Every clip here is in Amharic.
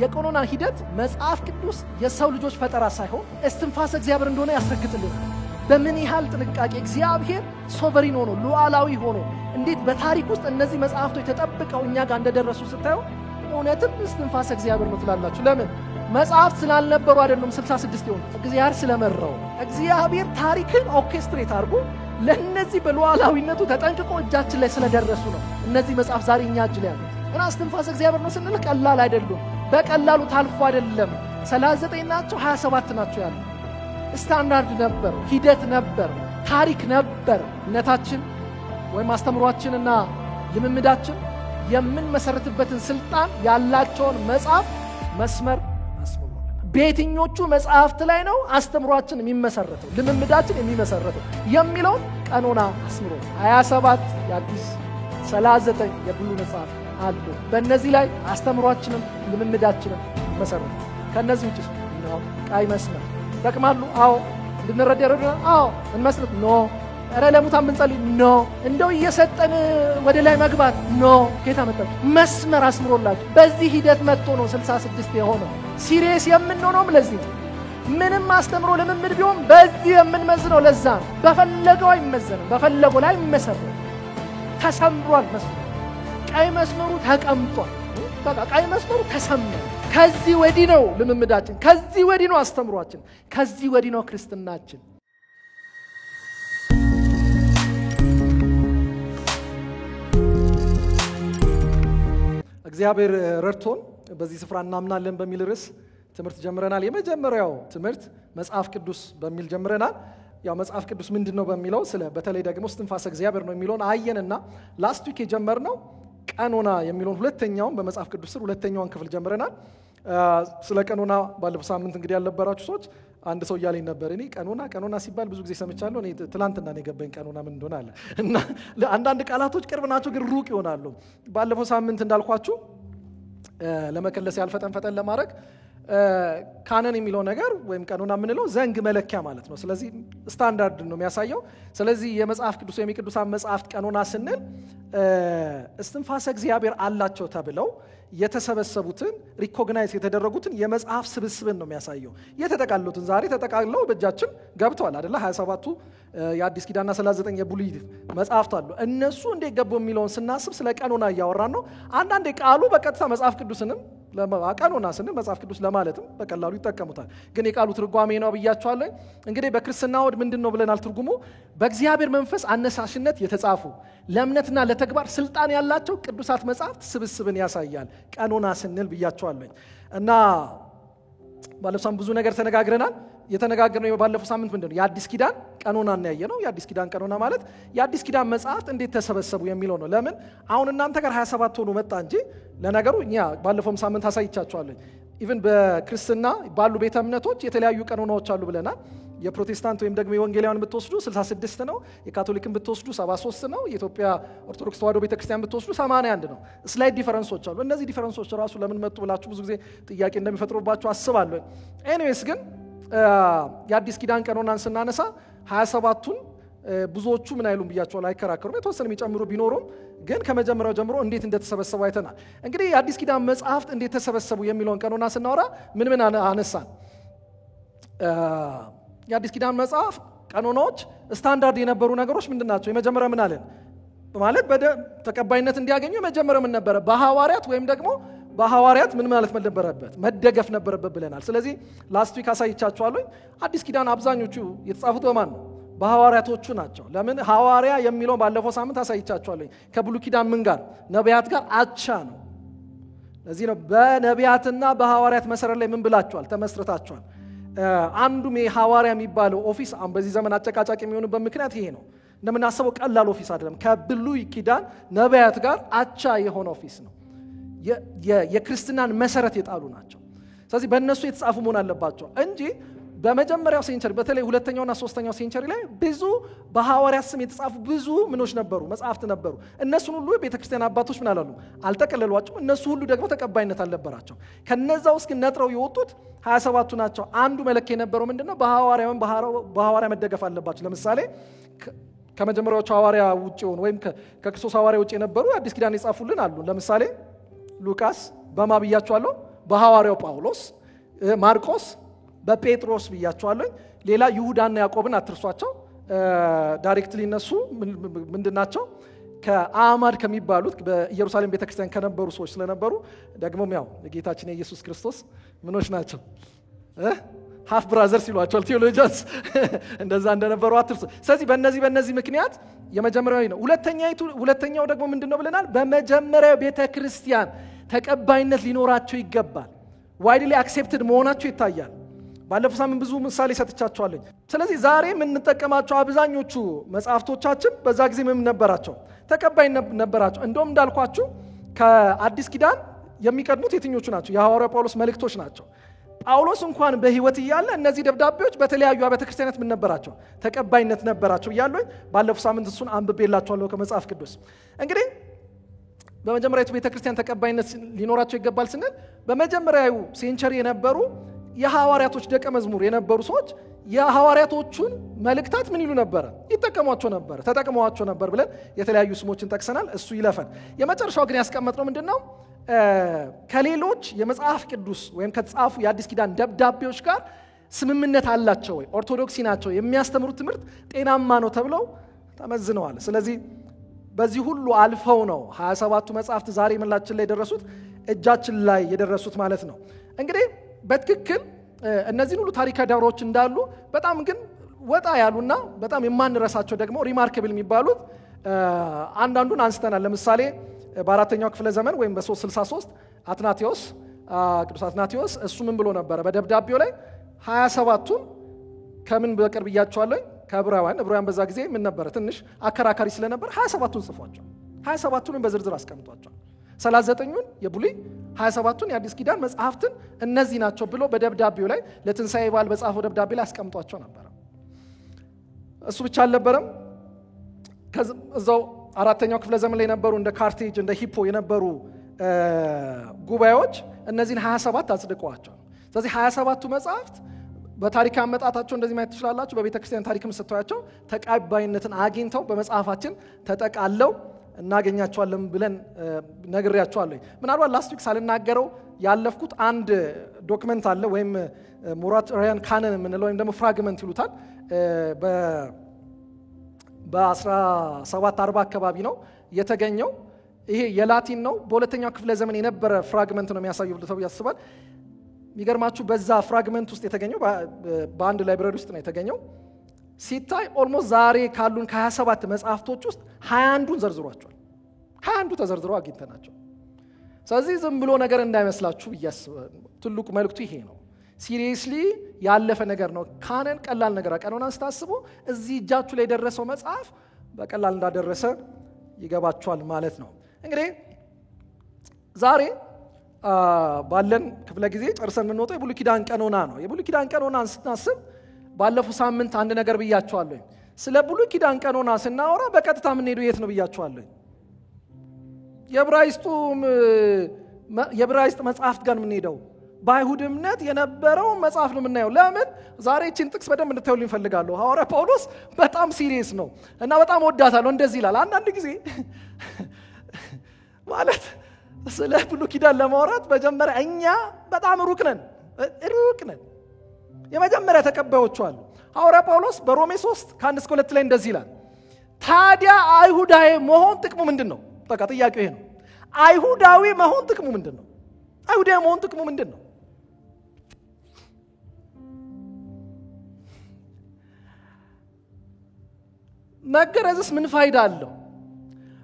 የቀኖና ሂደት መጽሐፍ ቅዱስ የሰው ልጆች ፈጠራ ሳይሆን እስትንፋሰ እግዚአብሔር እንደሆነ ያስረግጥልን። በምን ያህል ጥንቃቄ እግዚአብሔር ሶቨሪን ሆኖ ሉዓላዊ ሆኖ እንዴት በታሪክ ውስጥ እነዚህ መጽሐፍቶች ተጠብቀው እኛ ጋር እንደደረሱ ስታዩ እውነትም እስትንፋሰ እግዚአብሔር ነው ትላላችሁ። ለምን? መጽሐፍ ስላልነበሩ አይደለም 66 ይሆን እግዚአብሔር ስለመራው እግዚአብሔር ታሪክን ኦርኬስትሬት አድርጎ ለነዚህ በሉዓላዊነቱ ተጠንቅቆ እጃችን ላይ ስለደረሱ ነው እነዚህ መጽሐፍ ዛሬ እኛ እጅ ላይ ያሉት። እና እስትንፋሰ እግዚአብሔር ነው ስንል ቀላል አይደሉም። በቀላሉ ታልፎ አይደለም። 39 ናቸው 27 ናቸው ያሉ ስታንዳርድ ነበር፣ ሂደት ነበር፣ ታሪክ ነበር። እነታችን ወይም አስተምሯችንና ልምምዳችን የምንመሰርትበትን ስልጣን ያላቸውን መጽሐፍ መስመር አስመሩልን። በየትኞቹ መጽሐፍት ላይ ነው አስተምሯችን የሚመሰረተው ልምምዳችን የሚመሰረተው የሚለው ቀኖና አስምሮ 27 የአዲስ 39 የብሉይ መጽሐፍ አሉ። በእነዚህ ላይ አስተምሯችንን ልምምዳችንን መሰረት ከነዚህ ውጭ ነው ቀይ መስመር ተቀማሉ። አዎ እንድንረዳ ያረዳል። አዎ እንመስረት ኖ አረ ለሙታን ብንጸልይ ኖ እንደው እየሰጠን ወደ ላይ መግባት ኖ ጌታ መጣ መስመር አስምሮላችሁ በዚህ ሂደት መጥቶ ነው 66 የሆነው። ሲሪየስ የምንሆነው ለዚህ ነው። ምንም አስተምሮ ልምምድ ቢሆን በዚህ የምንመዝነው ለዛ ነው። በፈለገው አይመዘንም፣ በፈለገው ላይ መሰረት ተሰምሯል። መስመር ቀይ መስመሩ ተቀምጧል። በቃ ቀይ መስመሩ ተሰምሯል። ከዚህ ወዲህ ነው ልምምዳችን፣ ከዚህ ወዲህ ነው አስተምሯችን፣ ከዚህ ወዲህ ነው ክርስትናችን። እግዚአብሔር ረድቶን በዚህ ስፍራ እናምናለን በሚል ርዕስ ትምህርት ጀምረናል። የመጀመሪያው ትምህርት መጽሐፍ ቅዱስ በሚል ጀምረናል። ያው መጽሐፍ ቅዱስ ምንድነው በሚለው ስለ በተለይ ደግሞ እስትንፋሰ እግዚአብሔር ነው የሚለውን አየንና ላስት ዊክ የጀመርነው ቀኖና የሚለውን ሁለተኛውን በመጽሐፍ ቅዱስ ስር ሁለተኛውን ክፍል ጀምረናል። ስለ ቀኖና ባለፈው ሳምንት እንግዲህ ያልነበራችሁ ሰዎች አንድ ሰው እያለኝ ነበር። እኔ ቀኖና ሲባል ብዙ ጊዜ ሰምቻለሁ። እኔ ትላንትና ነው የገባኝ ቀኖና ምን እንደሆነ አለ እና አንዳንድ ቃላቶች ቅርብ ናቸው ግን ሩቅ ይሆናሉ። ባለፈው ሳምንት እንዳልኳችሁ ለመከለስ ያልፈጠን ለማድረግ ካነን የሚለው ነገር ወይም ቀኖና የምንለው ዘንግ መለኪያ ማለት ነው። ስለዚህ ስታንዳርድ ነው የሚያሳየው። ስለዚህ የመጽሐፍ ቅዱስ ወይም የቅዱሳን መጽሐፍት ቀኖና ስንል እስትንፋሰ እግዚአብሔር አላቸው ተብለው የተሰበሰቡትን ሪኮግናይዝ የተደረጉትን የመጽሐፍ ስብስብን ነው የሚያሳየው። የተጠቃለሉትን ዛሬ ተጠቃልለው በእጃችን ገብተዋል አይደለ? 27ቱ የአዲስ ኪዳንና 39 የብሉይ መጽሐፍት አሉ። እነሱ እንዴት ገቡ የሚለውን ስናስብ ስለ ቀኖና እያወራን ነው። አንዳንዴ ቃሉ በቀጥታ መጽሐፍ ቅዱስንም ቀኖና ስንል መጽሐፍ ቅዱስ ለማለትም በቀላሉ ይጠቀሙታል። ግን የቃሉ ትርጓሜ ነው ብያቸዋለሁ። እንግዲህ በክርስትና ወድ ምንድነው ብለናል? ትርጉሙ በእግዚአብሔር መንፈስ አነሳሽነት የተጻፉ ለእምነትና ለተግባር ስልጣን ያላቸው ቅዱሳት መጽሐፍት ስብስብን ያሳያል ቀኖና ስንል ብያቸዋለሁ። እና ባለፈው ሳምንት ብዙ ነገር ተነጋግረናል። የተነጋገርነው ባለፈው ሳምንት ምንድነው የአዲስ ኪዳን ቀኖና እናያየነው። የአዲስ ኪዳን ቀኖና ማለት የአዲስ ኪዳን መጽሐፍት እንዴት ተሰበሰቡ የሚለው ነው። ለምን አሁን እናንተ ጋር 27 ሆኖ መጣ እንጂ ለነገሩ እኛ ባለፈው ሳምንት አሳይቻችኋለሁ። ኢቭን በክርስትና ባሉ ቤተ እምነቶች የተለያዩ ቀኖናዎች አሉ ብለናል። የፕሮቴስታንት ወይም ደግሞ የወንጌላውያን ብትወስዱ 66 ነው። የካቶሊክን ብትወስዱ 73 ነው። የኢትዮጵያ ኦርቶዶክስ ተዋሕዶ ቤተክርስቲያን ብትወስዱ 81 ነው። ስላይድ ዲፈረንሶች አሉ። እነዚህ ዲፈረንሶች ራሱ ለምን መጡ ብላችሁ ብዙ ጊዜ ጥያቄ እንደሚፈጥሩባችሁ አስባለሁ። ኤኒዌይስ ግን የአዲስ ኪዳን ቀኖናን ስናነሳ 27ቱን ብዙዎቹ ምን አይሉም ብያቸዋል፣ አይከራከሩም። የተወሰነ የሚጨምሩ ቢኖሩም ግን ከመጀመሪያው ጀምሮ እንዴት እንደተሰበሰቡ አይተናል። እንግዲህ የአዲስ ኪዳን መጽሐፍት እንዴት ተሰበሰቡ የሚለውን ቀኖና ስናወራ ምን አነሳን? የአዲስ ኪዳን መጽሐፍ ቀኖናዎች ስታንዳርድ የነበሩ ነገሮች ምንድናቸው? የመጀመሪያ ምን አለን ማለት ተቀባይነት እንዲያገኙ የመጀመሪያው ምን ነበረ? በሐዋርያት ወይም ደግሞ በሐዋርያት ምን ማለት ነበረበት? መደገፍ ነበረበት ብለናል። ስለዚህ ላስት ዊክ አሳይቻችኋለሁ። አዲስ ኪዳን አብዛኞቹ የተጻፉት በማን ነው? በሐዋርያቶቹ ናቸው። ለምን ሐዋርያ የሚለው ባለፈው ሳምንት አሳይቻችኋለሁ። ከብሉይ ኪዳን ምን ጋር? ነቢያት ጋር አቻ ነው። ለዚህ ነው በነቢያትና በሐዋርያት መሰረት ላይ ምን ብላችኋል? ተመስርታችኋል። አንዱም የሐዋርያ የሚባለው ኦፊስ በዚህ ዘመን አጨቃጫቂ የሚሆንበት ምክንያት ይሄ ነው። እንደምናስበው ቀላል ኦፊስ አይደለም። ከብሉይ ኪዳን ነቢያት ጋር አቻ የሆነ ኦፊስ ነው። የክርስትናን መሰረት የጣሉ ናቸው። ስለዚህ በእነሱ የተጻፉ መሆን አለባቸው እንጂ በመጀመሪያው ሴንቸሪ በተለይ ሁለተኛውና ሶስተኛው ሴንቸሪ ላይ ብዙ በሐዋርያት ስም የተጻፉ ብዙ ምኖች ነበሩ፣ መጽሐፍት ነበሩ። እነሱን ሁሉ ቤተክርስቲያን አባቶች ምን አላሉ? አልጠቀለሏቸውም። እነሱ ሁሉ ደግሞ ተቀባይነት አልነበራቸው። ከነዛ ውስጥ ግን ነጥረው የወጡት 27ቱ ናቸው። አንዱ መለኪያ የነበረው ምንድነው? በሐዋርያ መደገፍ አለባቸው። ለምሳሌ ከመጀመሪያዎቹ ሐዋርያ ውጪ ወይም ከክርስቶስ ሐዋርያ ውጪ የነበሩ አዲስ ኪዳን የጻፉልን አሉ። ለምሳሌ ሉቃስ በማ ብያቸዋለሁ? በሐዋርያው ጳውሎስ፣ ማርቆስ፣ በጴጥሮስ ብያቸዋለሁ። ሌላ ይሁዳና ያዕቆብን አትርሷቸው። ዳይሬክትሊ እነሱ ምንድናቸው? ከአማድ ከሚባሉት በኢየሩሳሌም ቤተክርስቲያን ከነበሩ ሰዎች ስለነበሩ ደግሞም ያው የጌታችን የኢየሱስ ክርስቶስ ምኖች ናቸው ሃፍ ብራዘርስ ይሏቸዋል ቴዎሎጂያንስ እንደዛ እንደነበሩ አትርሱ። ስለዚህ በእነዚህ ምክንያት የመጀመሪያው ነው። ሁለተኛው ደግሞ ምንድነው ብለናል? በመጀመሪያው ቤተክርስቲያን ተቀባይነት ሊኖራቸው ይገባል። ዋይድሊ አክሴፕትድ መሆናቸው ይታያል። ባለፈው ሳምንት ብዙ ምሳሌ ሰጥቻቸዋለሁ። ስለዚህ ዛሬ የምንጠቀማቸው አብዛኞቹ መጽሐፍቶቻችን በዛ ጊዜ ምን ነበራቸው? ተቀባይነት ነበራቸው። እንደውም እንዳልኳችሁ ከአዲስ ኪዳን የሚቀድሙት የትኞቹ ናቸው? የሐዋርያው ጳውሎስ መልእክቶች ናቸው። ጳውሎስ እንኳን በህይወት እያለ እነዚህ ደብዳቤዎች በተለያዩ አብያተ ክርስቲያናት ምን ነበራቸው? ተቀባይነት ነበራቸው እያሉኝ ባለፈው ሳምንት እሱን አንብቤላችኋለሁ ከመጽሐፍ ቅዱስ። እንግዲህ በመጀመሪያው ቤተክርስቲያን ተቀባይነት ሊኖራቸው ይገባል ስንል በመጀመሪያው ሴንቸሪ የነበሩ የሐዋርያቶች ደቀ መዝሙር የነበሩ ሰዎች የሐዋርያቶቹን መልእክታት ምን ይሉ ነበር? ይጠቀሟቸው ነበር፣ ተጠቅመዋቸው ነበር ብለን የተለያዩ ስሞችን ጠቅሰናል። እሱ ይለፈን። የመጨረሻው ግን ያስቀመጥነው ምንድነው? ከሌሎች የመጽሐፍ ቅዱስ ወይም ከተጻፉ የአዲስ ኪዳን ደብዳቤዎች ጋር ስምምነት አላቸው ወይ? ኦርቶዶክሲ ናቸው? የሚያስተምሩት ትምህርት ጤናማ ነው ተብለው ተመዝነዋል። ስለዚህ በዚህ ሁሉ አልፈው ነው 27ቱ መጽሐፍት ዛሬ ምላችን ላይ የደረሱት፣ እጃችን ላይ የደረሱት ማለት ነው። እንግዲህ በትክክል እነዚህን ሁሉ ታሪካዊ ዳራዎች እንዳሉ በጣም ግን ወጣ ያሉና በጣም የማንረሳቸው ደግሞ ሪማርካብል የሚባሉት አንዳንዱን አንስተናል። ለምሳሌ በአራተኛው ክፍለ ዘመን ወይም በ363 አትናቴዎስ ቅዱስ አትናቴዎስ እሱ ምን ብሎ ነበረ? በደብዳቤው ላይ 27ቱን ከምን በቅርብ እያቸዋለሁ ከዕብራውያን በዛ ጊዜ ምን ነበረ? ትንሽ አከራካሪ ስለነበር 27ቱን ጽፏቸው 27ቱን በዝርዝር አስቀምጧቸው 39ኙን የብሉይ 27ቱን የአዲስ ኪዳን መጽሐፍትን እነዚህ ናቸው ብሎ በደብዳቤው ላይ ለትንሣኤ በዓል በጻፈው ደብዳቤ ላይ አስቀምጧቸው ነበር። እሱ ብቻ አልነበረም። እዛው አራተኛው ክፍለ ዘመን ላይ የነበሩ እንደ ካርቴጅ እንደ ሂፖ የነበሩ ጉባኤዎች እነዚህን 27 አጽድቀዋቸው። ስለዚህ 27ቱ መጽሐፍት በታሪክ አመጣጣቸው እንደዚህ ማየት ትችላላችሁ። በቤተክርስቲያን ታሪክም ስትዋያቸው ተቀባይነትን አግኝተው በመጽሐፋችን ተጠቃለው እናገኛቸዋለን ብለን ነግሬያቸዋለሁ። ምናልባት ላስት ዊክ ሳልናገረው ያለፍኩት አንድ ዶክመንት አለ ወይም ሞራቶሪያን ካነን የምንለው ወይም ደግሞ ፍራግመንት ይሉታል። በ1740 አካባቢ ነው የተገኘው። ይሄ የላቲን ነው። በሁለተኛው ክፍለ ዘመን የነበረ ፍራግመንት ነው የሚያሳየው ተብሎ ያስባል። የሚገርማችሁ በዛ ፍራግመንት ውስጥ የተገኘው በአንድ ላይብረሪ ውስጥ ነው የተገኘው። ሲታይ ኦልሞስት ዛሬ ካሉን ከ27 መጽሐፍቶች ውስጥ 21ዱን ዘርዝሯቸዋል። 21ዱ ተዘርዝረው አግኝተናቸው። ስለዚህ ዝም ብሎ ነገር እንዳይመስላችሁ ብያስባለሁ። ትልቁ መልእክቱ ይሄ ነው። ሲሪየስሊ ያለፈ ነገር ነው። ካነን ቀላል ነገር ቀኖናን ስታስቡ እዚህ እጃችሁ ላይ የደረሰው መጽሐፍ በቀላል እንዳደረሰ ይገባችኋል ማለት ነው። እንግዲህ ዛሬ ባለን ክፍለ ጊዜ ጨርሰን የምንወጣው የብሉይ ኪዳን ቀኖና ነው። የብሉይ ኪዳን ቀኖናን ስናስብ ባለፈው ሳምንት አንድ ነገር ብያችኋለሁ። ስለ ብሉይ ኪዳን ቀኖና ስናወራ በቀጥታ የምንሄደው የት ነው ብያችኋለሁ? የዕብራይስጥ መጽሐፍት ጋር የምንሄደው በአይሁድ እምነት የነበረው መጽሐፍ ነው የምናየው። ለምን? ዛሬ እቺን ጥቅስ በደንብ እንድታዩልኝ እፈልጋለሁ። ሐዋርያ ጳውሎስ በጣም ሲሪየስ ነው እና በጣም ወዳታለሁ። እንደዚህ ይላል። አንዳንድ ጊዜ ማለት ስለ ብሉይ ኪዳን ለማውራት መጀመሪያ እኛ በጣም ሩቅ ነን። የመጀመሪያ ተቀባዮቹ አሉ። ሐዋርያ ጳውሎስ በሮሜ 3 ከ1-2 ላይ እንደዚህ ይላል። ታዲያ አይሁዳዊ መሆን ጥቅሙ ምንድነው? በቃ ጥያቄው ይሄ ነው። አይሁዳዊ መሆን ጥቅሙ ምንድነው? አይሁዳዊ መሆን ጥቅሙ ምንድነው? መገረዝስ ምን ፋይዳ አለው?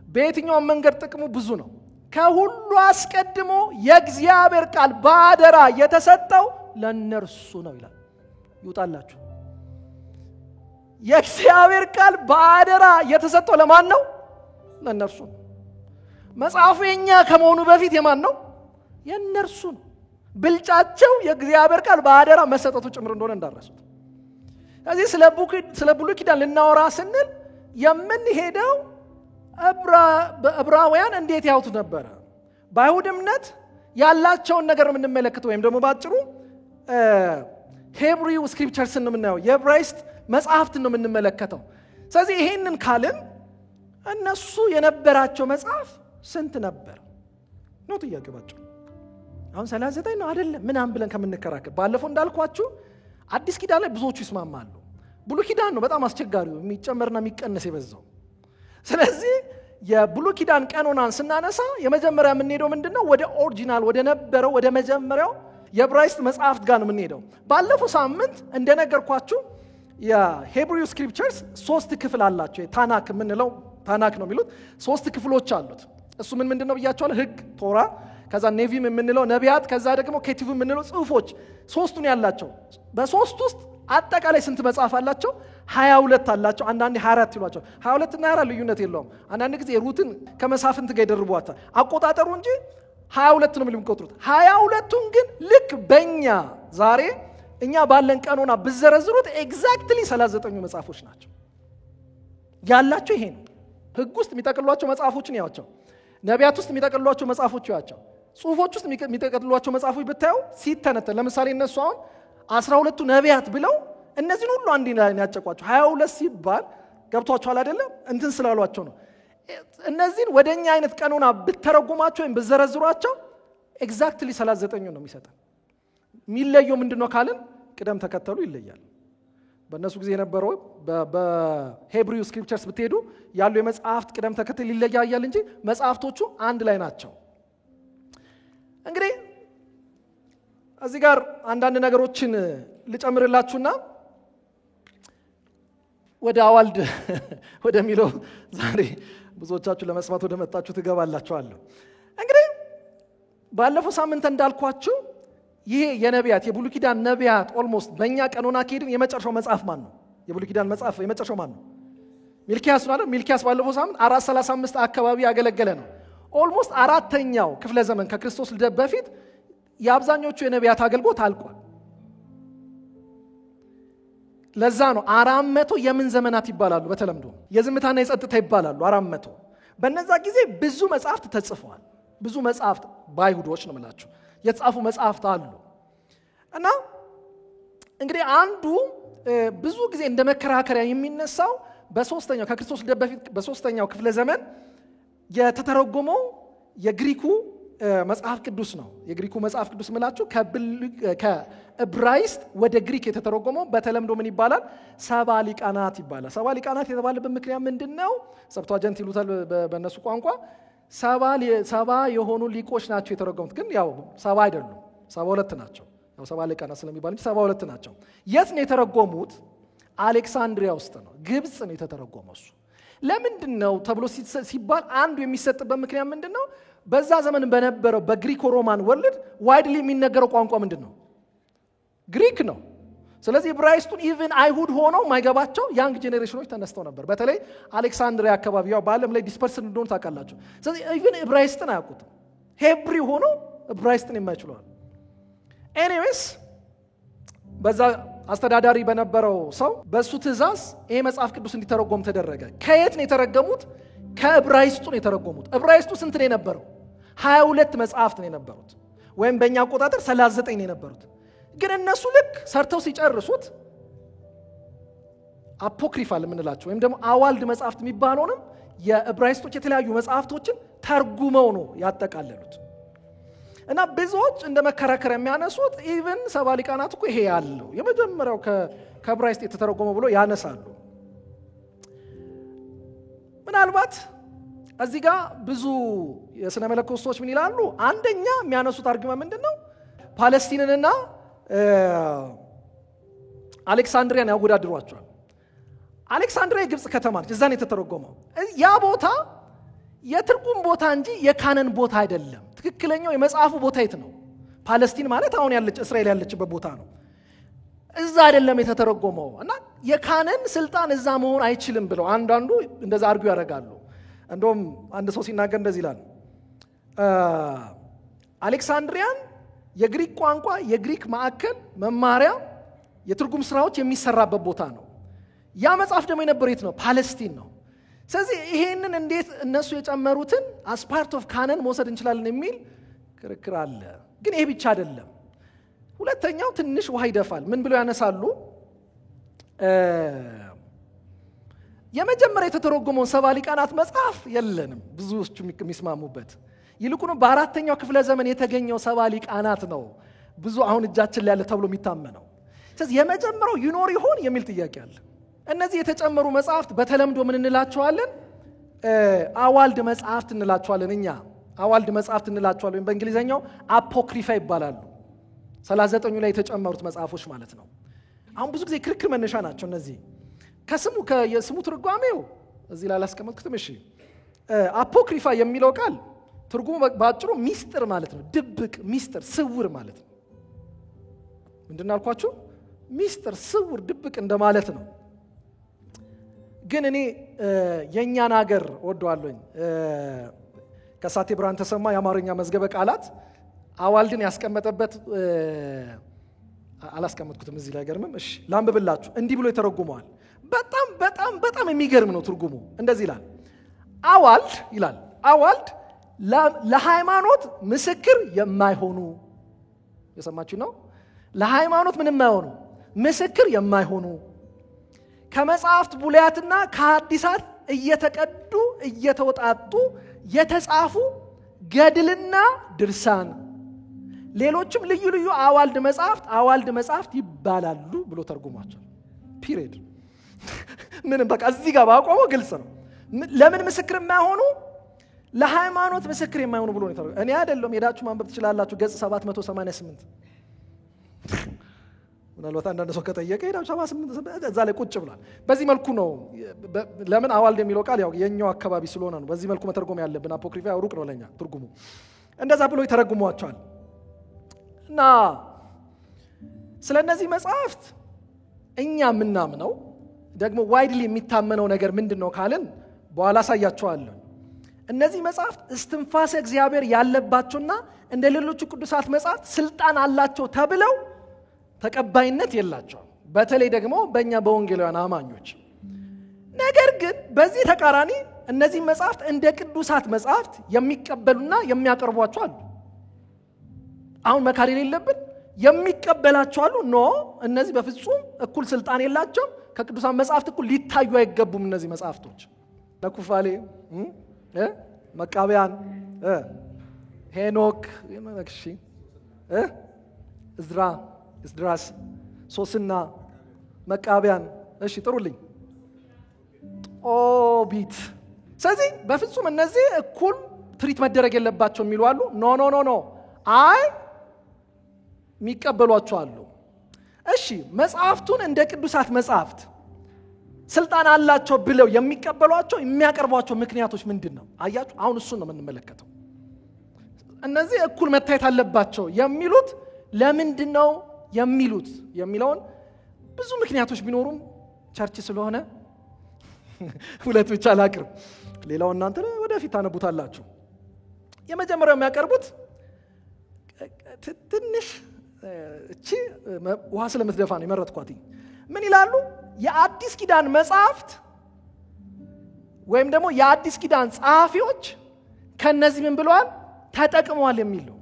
በየትኛው መንገድ ጥቅሙ ብዙ ነው። ከሁሉ አስቀድሞ የእግዚአብሔር ቃል በአደራ የተሰጠው ለነርሱ ነው ይላል። ይውጣላችሁ። የእግዚአብሔር ቃል በአደራ የተሰጠው ለማን ነው? ለነርሱ ነው። መጽሐፉ የኛ ከመሆኑ በፊት የማን ነው? የነርሱ ነው። ብልጫቸው የእግዚአብሔር ቃል በአደራ መሰጠቱ ጭምር እንደሆነ እንዳረሱት። ስለዚህ ስለ ብሉይ ኪዳን ልናወራ ስንል የምንሄደው ዕብራውያን እንዴት ያውቱ ነበረ? በአይሁድ እምነት ያላቸውን ነገር የምንመለከተው ወይም ደግሞ ባጭሩ ሄብሪው ስክሪፕቸርስን ነው የምናየው። የዕብራይስጥ መጽሐፍትን ነው የምንመለከተው። ስለዚህ ይሄንን ካልን እነሱ የነበራቸው መጽሐፍ ስንት ነበር ነው ጥያቄው ባጭሩ። አሁን 39 ነው አይደለም ምናምን ብለን ከምንከራከር ባለፈው እንዳልኳችሁ አዲስ ኪዳን ላይ ብዙዎቹ ይስማማሉ። ብሉይ ኪዳን ነው በጣም አስቸጋሪው የሚጨመርና የሚቀነስ የበዛው። ስለዚህ የብሉይ ኪዳን ቀኖናን ስናነሳ የመጀመሪያ የምንሄደው ምንድነው? ወደ ኦሪጂናል ወደ ነበረው ወደ መጀመሪያው የዕብራይስጥ መጽሐፍት ጋር ነው የምንሄደው። ባለፈው ሳምንት እንደነገርኳችሁ የሄብሪው ስክሪፕቸርስ 3 ክፍል አላቸው። ታናክ የምንለው ታናክ ነው የሚሉት 3 ክፍሎች አሉት። እሱ ምንድነው ብያቸዋለሁ? ሕግ ቶራ፣ ከዛ ኔቪም የምንለው ነቢያት፣ ከዛ ደግሞ ኬቲቭ የምንለው ጽሑፎች 3ቱን ያላቸው። በ3 ውስጥ አጠቃላይ ስንት መጽሐፍ አላቸው? 22 አላቸው። አንዳንዴ 24 ይሏቸው። 22 እና 24 ልዩነት የለውም። አንዳንድ ጊዜ ሩትን ከመሳፍንት ጋር ይደርቧታል አቆጣጠሩ እንጂ 22 ነው የሚቆጥሩት። 22ቱን ግን ልክ በእኛ ዛሬ እኛ ባለን ቀኖና ብዘረዝሩት ኤግዛክትሊ 39 መጽሐፎች ናቸው ያላቸው። ይሄ ነው ሕግ ውስጥ የሚጠቅሏቸው መጽሐፎችን ያቸው፣ ነቢያት ውስጥ የሚጠቅሏቸው መጽሐፎች ያቸው፣ ጽሑፎች ውስጥ የሚጠቅሏቸው መጽሐፎች ብታዩ ሲተነተን ለምሳሌ እነሱ አሁን 12ቱ ነቢያት ብለው እነዚህን ሁሉ አንድ ላይ ያጨቋቸው 22 ሲባል ገብቷቸዋል አይደለም? እንትን ስላሏቸው ነው። እነዚህን ወደኛ አይነት ቀኖና ብተረጉማቸው ወይም ብዘረዝሯቸው ኤግዛክትሊ 39 ነው የሚሰጠን። የሚለየው ምንድነው ካልን ቅደም ተከተሉ ይለያል። በእነሱ ጊዜ የነበረው በሄብሪው ስክሪፕቸርስ ብትሄዱ ያሉ የመጽሐፍት ቅደም ተከተል ይለያያል እንጂ መጽሐፍቶቹ አንድ ላይ ናቸው። እንግዲህ እዚህ ጋር አንዳንድ ነገሮችን ልጨምርላችሁና ወደ አዋልድ ወደሚለው ዛሬ ብዙዎቻችሁ ለመስማት ወደ መጣችሁ ትገባላችኋለሁ። እንግዲህ ባለፈው ሳምንት እንዳልኳችሁ ይሄ የነቢያት የብሉይ ኪዳን ነቢያት ኦልሞስት በእኛ ቀኖና ከሄድን የመጨረሻው መጽሐፍ ማን ነው? የብሉይ ኪዳን መጽሐፍ የመጨረሻው ማን ነው? ሚልኪያስ ነው አይደል? ሚልኪያስ ባለፈው ሳምንት 435 አካባቢ ያገለገለ ነው። ኦልሞስት 4ኛው ክፍለ ዘመን ከክርስቶስ ልደት በፊት የአብዛኞቹ የነቢያት አገልግሎት አልቋል። ለዛ ነው 400 የምን ዘመናት ይባላሉ? በተለምዶ የዝምታና የጸጥታ ይባላሉ 400። በነዛ ጊዜ ብዙ መጽሐፍት ተጽፈዋል። ብዙ መጽሐፍት በአይሁዶች ነው የምላችሁ የተጻፉ መጽሐፍት አሉ። እና እንግዲህ አንዱ ብዙ ጊዜ እንደ መከራከሪያ የሚነሳው በሶስተኛው ከክርስቶስ ልደት በፊት በሶስተኛው ክፍለ ዘመን የተተረጎመው የግሪኩ መጽሐፍ ቅዱስ ነው። የግሪኩ መጽሐፍ ቅዱስ ምላችሁ ከዕብራይስጥ ወደ ግሪክ የተተረጎመው በተለምዶ ምን ይባላል? 70 ሊቃናት ይባላል። 70 ሊቃናት የተባለበት ምክንያት ምንድነው? ሰብቷጀንት ይሉታል በእነሱ ቋንቋ። 70 የሆኑ ሊቆች ናቸው የተረጎሙት። ግን ያው 70 አይደሉም፣ 72 ናቸው። ያው 70 ሊቃናት ስለሚባል እንጂ 72 ናቸው። የት ነው የተረጎሙት? አሌክሳንድሪያ ውስጥ ነው፣ ግብጽ ነው የተተረጎመው። እሱ ለምንድን ነው ተብሎ ሲባል አንዱ የሚሰጥበት ምክንያት ምንድነው? በዛ ዘመን በነበረው በግሪኮ ሮማን ወርልድ ዋይድሊ የሚነገረው ቋንቋ ምንድነው? ግሪክ ነው። ስለዚህ ዕብራይስጡን ኢቭን አይሁድ ሆነው ማይገባቸው ያንግ ጄኔሬሽኖች ተነስተው ነበር። በተለይ አሌክሳንድሪያ አካባቢ ያው በዓለም ላይ ዲስፐርስ እንደሆነ ታውቃላችሁ። ስለዚህ ኢቭን ዕብራይስጥን አያውቁትም። ሄብሪ ሆኖ ዕብራይስጥን የማይችሉዋል። ኤኒዌይስ በዛ አስተዳዳሪ በነበረው ሰው በሱ ትእዛዝ ይሄ መጽሐፍ ቅዱስ እንዲተረጎም ተደረገ። ከየት ነው የተረገሙት? ከዕብራይስጡ ነው የተረጎሙት። ዕብራይስጡ ስንት ነው የነበረው? 22 መጽሐፍት ነው የነበሩት፣ ወይም በእኛ አቆጣጠር 39 ነው የነበሩት። ግን እነሱ ልክ ሰርተው ሲጨርሱት አፖክሪፋል የምንላቸው ወይም ደግሞ አዋልድ መጽሐፍት የሚባለውንም የዕብራይስጦች የተለያዩ መጽሐፍቶችን ተርጉመው ነው ያጠቃለሉት። እና ብዙዎች እንደ መከራከሪያ የሚያነሱት ኢቭን 70 ሊቃናት እኮ ይሄ ያለው የመጀመሪያው ከዕብራይስጥ የተተረጎመው ብሎ ያነሳሉ። ምናልባት እዚህ ጋር ብዙ የሥነ መለኮት ሰዎች ምን ይላሉ? አንደኛ የሚያነሱት አርጊመንት ምንድነው? ፓለስቲንንና አሌክሳንድሪያን ያወዳድሯቸዋል። አሌክሳንድሪያ የግብጽ ከተማ ነች፣ እዛ ነው የተተረጎመው። ያ ቦታ የትርጉም ቦታ እንጂ የካነን ቦታ አይደለም። ትክክለኛው የመጽሐፉ ቦታ የት ነው? ፓለስቲን ማለት አሁን ያለች እስራኤል ያለችበት ቦታ ነው። እዛ አይደለም የተተረጎመው። እና የካነን ስልጣን እዛ መሆን አይችልም ብለው አንዳንዱ እንደዛ አርጊው ያደርጋሉ። እንደውም አንድ ሰው ሲናገር እንደዚህ ይላል፣ አሌክሳንድሪያን የግሪክ ቋንቋ የግሪክ ማዕከል መማሪያ የትርጉም ስራዎች የሚሰራበት ቦታ ነው። ያ መጽሐፍ ደግሞ የነበረው የት ነው? ፓለስቲን ነው። ስለዚህ ይሄንን እንዴት እነሱ የጨመሩትን as part of canon መውሰድ እንችላለን የሚል ክርክር አለ። ግን ይሄ ብቻ አይደለም። ሁለተኛው ትንሽ ውሃ ይደፋል። ምን ብለው ያነሳሉ? የመጀመሪያ የተተረጎመውን 70 ሊቃናት መጽሐፍ የለንም ብዙዎቹ የሚስማሙበት። ይልቁኑ በአራተኛው ክፍለ ዘመን የተገኘው 70 ሊቃናት ነው ብዙ አሁን እጃችን ላይ ያለ ተብሎ የሚታመነው። ስለዚህ የመጀመሪያው ይኖር ይሆን የሚል ጥያቄ አለ። እነዚህ የተጨመሩ መጽሐፍት በተለምዶ ምን እንላቸዋለን? አዋልድ መጽሐፍት እንላቸዋለን። እኛ አዋልድ መጽሐፍት እንላቸዋለን። በእንግሊዘኛው አፖክሪፋ ይባላሉ። 39 ላይ የተጨመሩት መጽሐፎች ማለት ነው። አሁን ብዙ ጊዜ ክርክር መነሻ ናቸው እነዚህ። የስሙ ትርጓሜው እዚህ ላይ አላስቀመጥኩትም። እሺ አፖክሪፋ የሚለው ቃል ትርጉሙ ባጭሩ ሚስጥር ማለት ነው። ድብቅ፣ ሚስጥር፣ ስውር ማለት ነው። ምንድን አልኳችሁ? ሚስጥር፣ ስውር፣ ድብቅ እንደማለት ነው። ግን እኔ የኛን ሀገር ወደዋለኝ። ከሳቴ ብርሃን ተሰማ የአማርኛ መዝገበ ቃላት አዋልድን ያስቀመጠበት አላስቀመጥኩትም እዚህ ላይ ገርምም። እሺ ላንብብላችሁ። እንዲህ ብሎ ይተረጉመዋል። በጣም በጣም በጣም የሚገርም ነው ትርጉሙ። እንደዚህ ይላል። አዋልድ ይላል፣ አዋልድ ለሃይማኖት ምስክር የማይሆኑ፣ የሰማችሁ ነው። ለሃይማኖት ምን የማይሆኑ? ምስክር የማይሆኑ ከመጽሐፍት ብሉያትና ከሐዲሳት እየተቀዱ እየተወጣጡ የተጻፉ ገድልና ድርሳን ሌሎችም ልዩ ልዩ አዋልድ መጽሐፍት ይባላሉ ብሎ ተርጉሟቸው። ፒሪድ። ምንም በቃ እዚህ ጋር ባቆመው ግልጽ ነው። ለምን ምስክር የማይሆኑ? ለሃይማኖት ምስክር የማይሆኑ ብሎ ነው። እኔ አይደለም፣ ሄዳችሁ ማንበብ ትችላላችሁ። ገጽ 788 ምናልባት አንዳንድ ሰው ከጠየቀ ሄዳችሁ 78 እዛ ላይ ቁጭ ብሏል። በዚህ መልኩ ነው። ለምን አዋልድ የሚለው ቃል ያው የኛው አካባቢ ስለሆነ ነው በዚህ መልኩ መተርጎም ያለብን። አፖክሪፋ ሩቅ ነው ለኛ ትርጉሙ። እንደዛ ብሎ ይተረጉሟቸዋል። እና ስለነዚህ መጽሐፍት እኛ የምናምነው ደግሞ ዋይድሊ የሚታመነው ነገር ምንድነው ካልን በኋላ አሳያቸዋለሁ። እነዚህ መጽሐፍት እስትንፋሰ እግዚአብሔር ያለባቸውና እንደ ሌሎቹ ቅዱሳት መጽሐፍት ስልጣን አላቸው ተብለው ተቀባይነት የላቸውም፣ በተለይ ደግሞ በእኛ በወንጌላውያን አማኞች። ነገር ግን በዚህ ተቃራኒ እነዚህ መጽሐፍት እንደ ቅዱሳት መጽሐፍት የሚቀበሉና የሚያቀርቧቸው አሉ። አሁን መካሪ የሌለብን የሚቀበላቸው አሉ። ኖ እነዚህ በፍጹም እኩል ስልጣን የላቸውም፣ ከቅዱሳት መጽሐፍት እኩል ሊታዩ አይገቡም። እነዚህ መጽሐፍቶች ለኩፋሌ፣ መቃብያን፣ ሄኖክ፣ እዝድራስ፣ ሶስና፣ መቃብያን፣ እሺ ጥሩልኝ፣ ጦቢት። ስለዚህ በፍጹም እነዚህ እኩል ትሪት መደረግ የለባቸው የሚሉ አሉ። ኖ ኖ ኖ ኖ አይ የሚቀበሏቸው አሉ። እሺ መጽሐፍቱን እንደ ቅዱሳት መጽሐፍት ስልጣን አላቸው ብለው የሚቀበሏቸው የሚያቀርቧቸው ምክንያቶች ምንድን ነው? አያችሁ፣ አሁን እሱን ነው የምንመለከተው። እነዚህ እኩል መታየት አለባቸው የሚሉት ለምንድን ነው የሚሉት የሚለውን ብዙ ምክንያቶች ቢኖሩም ቸርች ስለሆነ ሁለት ብቻ ላቅርብ፣ ሌላው እናንተ ወደፊት ታነቡታላችሁ። የመጀመሪያው የሚያቀርቡት ትንሽ እቺ ውሃ ስለምትደፋ ነው የመረጥኳት። ምን ይላሉ? የአዲስ ኪዳን መጽሐፍት ወይም ደግሞ የአዲስ ኪዳን ጸሐፊዎች ከነዚህ ምን ብለዋል? ተጠቅመዋል የሚል ነው።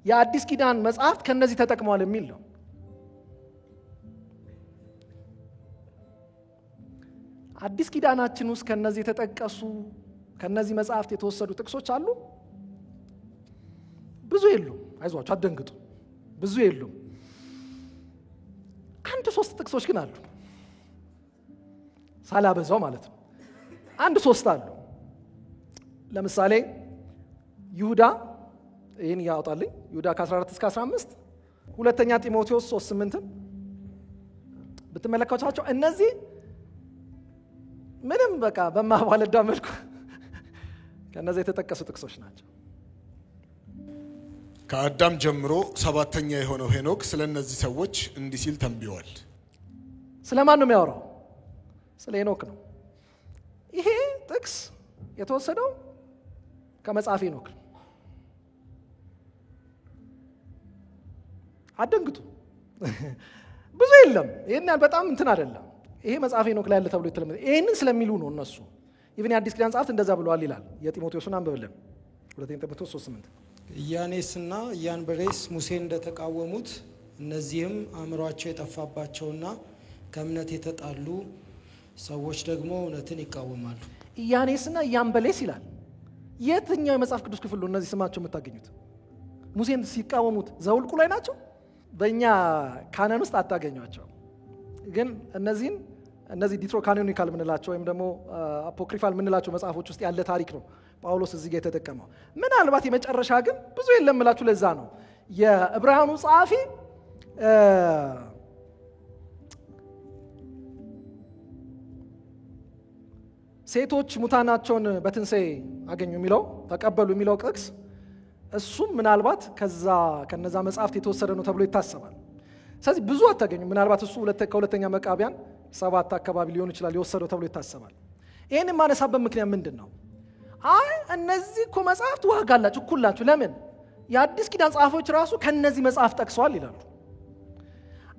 የአዲስ ኪዳን መጽሐፍት ከነዚህ ተጠቅመዋል የሚል ነው። አዲስ ኪዳናችን ውስጥ ከነዚህ የተጠቀሱ ከነዚህ መጽሐፍት የተወሰዱ ጥቅሶች አሉ? ብዙ የሉም። አይዟችሁ አትደንግጡ፣ ብዙ የሉም። 1-3 ጥቅሶች ግን አሉ፣ ሳላበዛው ማለት ነው። 1-3 አሉ። ለምሳሌ ይሁዳ፣ ይህን ያወጣልኝ፣ ይሁዳ ከ14 እስከ 15፣ ሁለተኛ ጢሞቴዎስ 3:8 ብትመለከቷቸው እነዚህ ምንም በቃ በማዋለዳ መልኩ ከነዚህ የተጠቀሱ ጥቅሶች ናቸው። ከአዳም ጀምሮ 7ኛ የሆነው ሄኖክ ስለ እነዚህ ሰዎች እንዲህ ሲል ተንብዮአል። ስለማን ነው የሚያወራው? ስለ ሄኖክ ነው። ይሄ ጥቅስ የተወሰደው ከመጽሐፍ ሄኖክ ነው። አደንግጡ፣ ብዙ የለም። ይሄን በጣም እንትን አይደለም። ይሄ መጽሐፍ ሄኖክ ላይ ያለ ተብሎ የተለመደ ይሄንን ስለሚሉ ነው እነሱ። ኢቭን የአዲስ ኪዳን ጸሐፍት እንደዛ ብለዋል ይላል። የጢሞቴዎስን አንብብልን 2 ጢሞቴዎስ 3:8 ኢያኔስና ኢያንበሬስ ሙሴን እንደተቃወሙት እነዚህም አእምሯቸው የጠፋባቸውና ከእምነት የተጣሉ ሰዎች ደግሞ እውነትን ይቃወማሉ። ኢያኔስና ኢያንበሬስ ይላል። የትኛው የመጽሐፍ ቅዱስ ክፍል ነው እነዚህ ስማቸው የምታገኙት? ሙሴን ሲቃወሙት ዘውልቁ ላይ ናቸው? በእኛ ካነን ውስጥ አታገኟቸው። ግን እነዚህ ዲትሮ ካኖኒካል ምንላቸው ወይም ደግሞ አፖክሪፋል ምንላቸው መጽሐፎች ውስጥ ያለ ታሪክ ነው ጳውሎስ እዚህ ጋር የተጠቀመው። ምናልባት የመጨረሻ ግን ብዙ የለም እላችሁ ለዛ ነው የዕብራውያኑ ጸሐፊ ሴቶች ሙታናቸውን በትንሣኤ አገኙ የሚለው ተቀበሉ የሚለው ጥቅስ እሱም ምናልባት ከነዛ መጽሐፍት የተወሰደ ነው ተብሎ ይታሰባል። ስለዚህ ብዙ አታገኙ። ምናልባት እሱ ከሁለተኛ መቃቢያን 7 አካባቢ ሊሆን ይችላል የወሰደው ተብሎ ይታሰባል። ይህን የማነሳበት ምክንያት ምንድን ነው? እነዚህ እኮ መጽሐፍት ዋጋ አላቸው፣ እኩል ናቸው። ለምን? የአዲስ ኪዳን ጸሐፊዎች ራሱ ከነዚህ መጽሐፍ ጠቅሰዋል ይላሉ።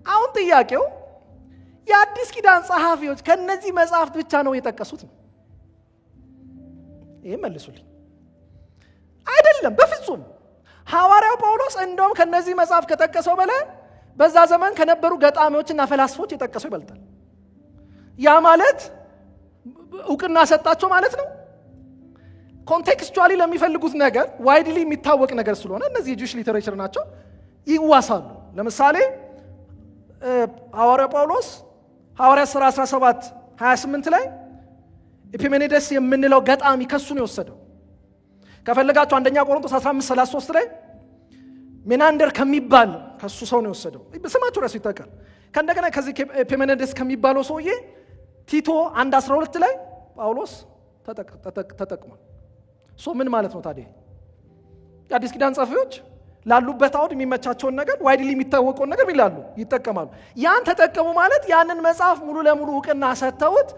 አሁን ጥያቄው የአዲስ ኪዳን ጸሐፊዎች ከነዚህ መጽሐፍት ብቻ ነው የጠቀሱት ነው? ይሄ መልሱልኝ። አይደለም፣ በፍጹም። ሐዋርያው ጳውሎስ እንደውም ከነዚህ መጽሐፍ ከጠቀሰው በላይ በዛ ዘመን ከነበሩ ገጣሚዎችና ፈላስፎች የጠቀሰው ይበልጣል። ያ ማለት እውቅና ሰጣቸው ማለት ነው። ኮንቴክስቹዋሊ ለሚፈልጉት ነገር ዋይድሊ የሚታወቅ ነገር ስለሆነ እነዚህ የጁሽ ሊተሬቸር ናቸው ይዋሳሉ። ለምሳሌ ሐዋርያው ጳውሎስ ሐዋርያት ሥራ 17:28 ላይ ኤፒሜኔደስ የምንለው ገጣሚ ከሱ ነው የወሰደው። ከፈለጋችሁ አንደኛ ቆሮንቶስ 15:33 ላይ ሜናንደር ከሚባል ከሱ ሰው ነው የወሰደው። ስማቸው ራሱ ይታወቃል። ከእንደገና ከዚህ ኤፒሜኔደስ ከሚባለው ሰውዬ ቲቶ 1:12 ላይ ጳውሎስ ተጠቅሟል። ምን ማለት ነው ታዲያ? የአዲስ ኪዳን ጸሐፊዎች ላሉበት አውድ የሚመቻቸውን ነገር ዋይድሊ የሚታወቀውን ነገር ይላሉ፣ ይጠቀማሉ። ያን ተጠቀሙ ማለት ያንን መጽሐፍ ሙሉ ለሙሉ እውቅና ሰጥተውት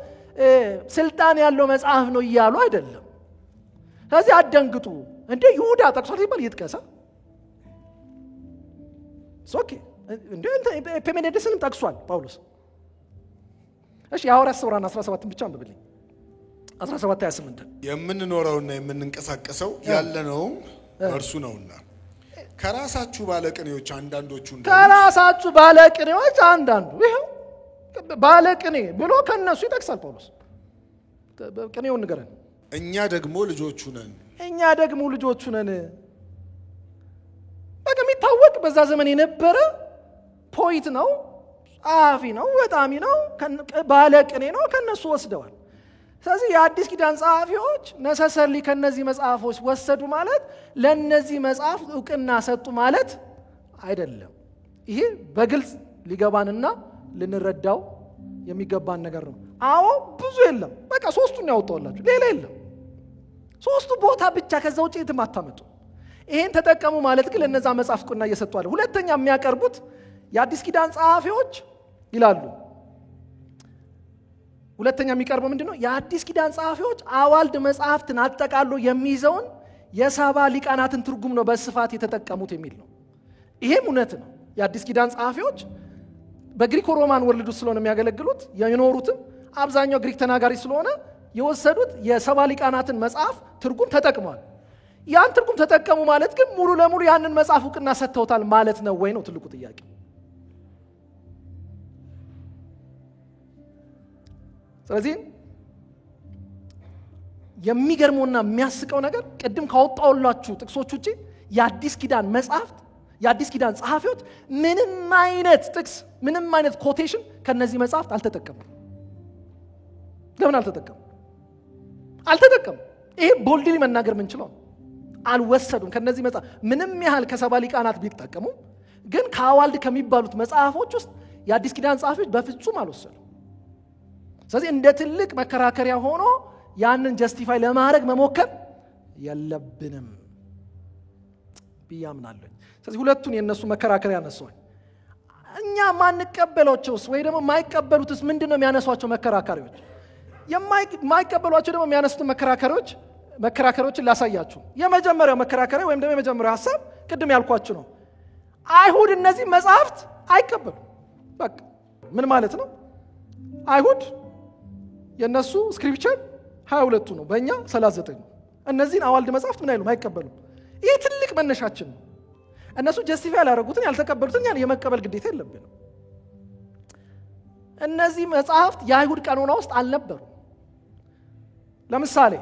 ስልጣን ያለው መጽሐፍ ነው እያሉ አይደለም። ስለዚህ አደንግጡ። እንዴ ይሁዳ ጠቅሷል ሲባል ይጥቀሳ ኦኬ። እንዴ ኤፒሜኔደስንም ጠቅሷል ጳውሎስ። እሺ የሐዋርያት ሥራ 17 ብቻ አንብብልኝ። 17:28 የምንኖረውና የምንንቀሳቀሰው ያለነውም እርሱ ነውና ከራሳችሁ ባለቅኔዎች አንዳንዶቹ ይሄው ባለቅኔ ብሎ ከነሱ ይጠቅሳል ጳውሎስ። ቅኔውን ንገረን። እኛ ደግሞ ልጆቹ ነን። በቃ የሚታወቅ በዛ ዘመን የነበረ ፖይት ነው፣ ጸሐፊ ነው፣ ገጣሚ ነው፣ ባለቅኔ ነው። ከነሱ ወስደዋል። ስለዚህ የአዲስ ኪዳን ጸሐፊዎች ነሰሰርሊ ከነዚህ መጽሐፎች ወሰዱ ማለት ለነዚህ መጽሐፍ እውቅና ሰጡ ማለት አይደለም። ይሄ በግልጽ ሊገባንና ልንረዳው የሚገባን ነገር ነው። አዎ ብዙ የለም። በቃ 3ቱን ያወጣውላችሁ፣ ሌላ የለም። 3ቱ ቦታ ብቻ፣ ከዛ ውጪ የትም አታመጡ። ይሄን ተጠቀሙ ማለት ግን ለነዛ መጽሐፍ እውቅና እየሰጡ አለ። ሁለተኛ የሚያቀርቡት የአዲስ ኪዳን ጸሐፊዎች ይላሉ። ሁለተኛ የሚቀርበው ምንድነው? የአዲስ ኪዳን ጸሐፊዎች አዋልድ መጽሐፍትን አጠቃሎ የሚይዘውን የሰባ ሊቃናትን ትርጉም ነው በስፋት የተጠቀሙት የሚል ነው። ይሄም እውነት ነው። የአዲስ ኪዳን ጸሐፊዎች በግሪኮ ሮማን ወርልድ ውስጥ ስለሆነ የሚያገለግሉት የኖሩትም አብዛኛው ግሪክ ተናጋሪ ስለሆነ የወሰዱት የሰባ ሊቃናትን መጽሐፍ ትርጉም ተጠቅመዋል። ያን ትርጉም ተጠቀሙ ማለት ግን ሙሉ ለሙሉ ያንን መጽሐፍ እውቅና ሰጥተውታል ማለት ነው ወይ ነው ትልቁ ጥያቄ። ስለዚህ የሚገርመውና የሚያስቀው ነገር ቅድም ካወጣውላችሁ ጥቅሶች ውጪ የአዲስ ኪዳን መጽሐፍት የአዲስ ኪዳን ጸሐፊዎች ምንም አይነት ጥቅስ ምንም አይነት ኮቴሽን ከነዚህ መጽሐፍት አልተጠቀሙም። ለምን አልተጠቀሙም? ይሄ ቦልድሊ መናገር ምንችለው አልወሰዱም። ከነዚህ መጽሐፍ ምንም ያህል ከሰባ ሊቃናት ቢጠቀሙ ግን ከአዋልድ ከሚባሉት መጽሐፎች ውስጥ የአዲስ ኪዳን ጸሐፊዎች በፍጹም አልወሰዱም። ስለዚህ እንደ ትልቅ መከራከሪያ ሆኖ ያንን ጀስቲፋይ ለማድረግ መሞከር የለብንም ብያምናለሁ። ስለዚህ ሁለቱን የነሱ መከራከሪያ ያነሷል። እኛ ማንቀበላቸውስ ወይ ደግሞ ማይቀበሉትስ ምንድነው የሚያነሷቸው መከራከሪያዎች? የማይቀበሏቸው ደግሞ የሚያነሱት መከራከሪያዎችን ላሳያችሁ። የመጀመሪያው መከራከሪያ ወይም ደግሞ የመጀመሪያው ሐሳብ ቅድም ያልኳችሁ ነው። አይሁድ እነዚህ መጽሐፍት አይቀበሉም። በቃ ምን ማለት ነው? አይሁድ የነሱ ስክሪፕቸር 22 ነው፣ በእኛ 39 ነው። እነዚህን አዋልድ መጽሐፍት ምን አይሉም፣ አይቀበሉም። ይህ ትልቅ መነሻችን ነው። እነሱ ጀስቲፋይ ያላደረጉትን ያልተቀበሉትን ያን የመቀበል ግዴታ የለብንም። እነዚህ መጽሐፍት የአይሁድ ቀኖና ውስጥ አልነበሩም። ለምሳሌ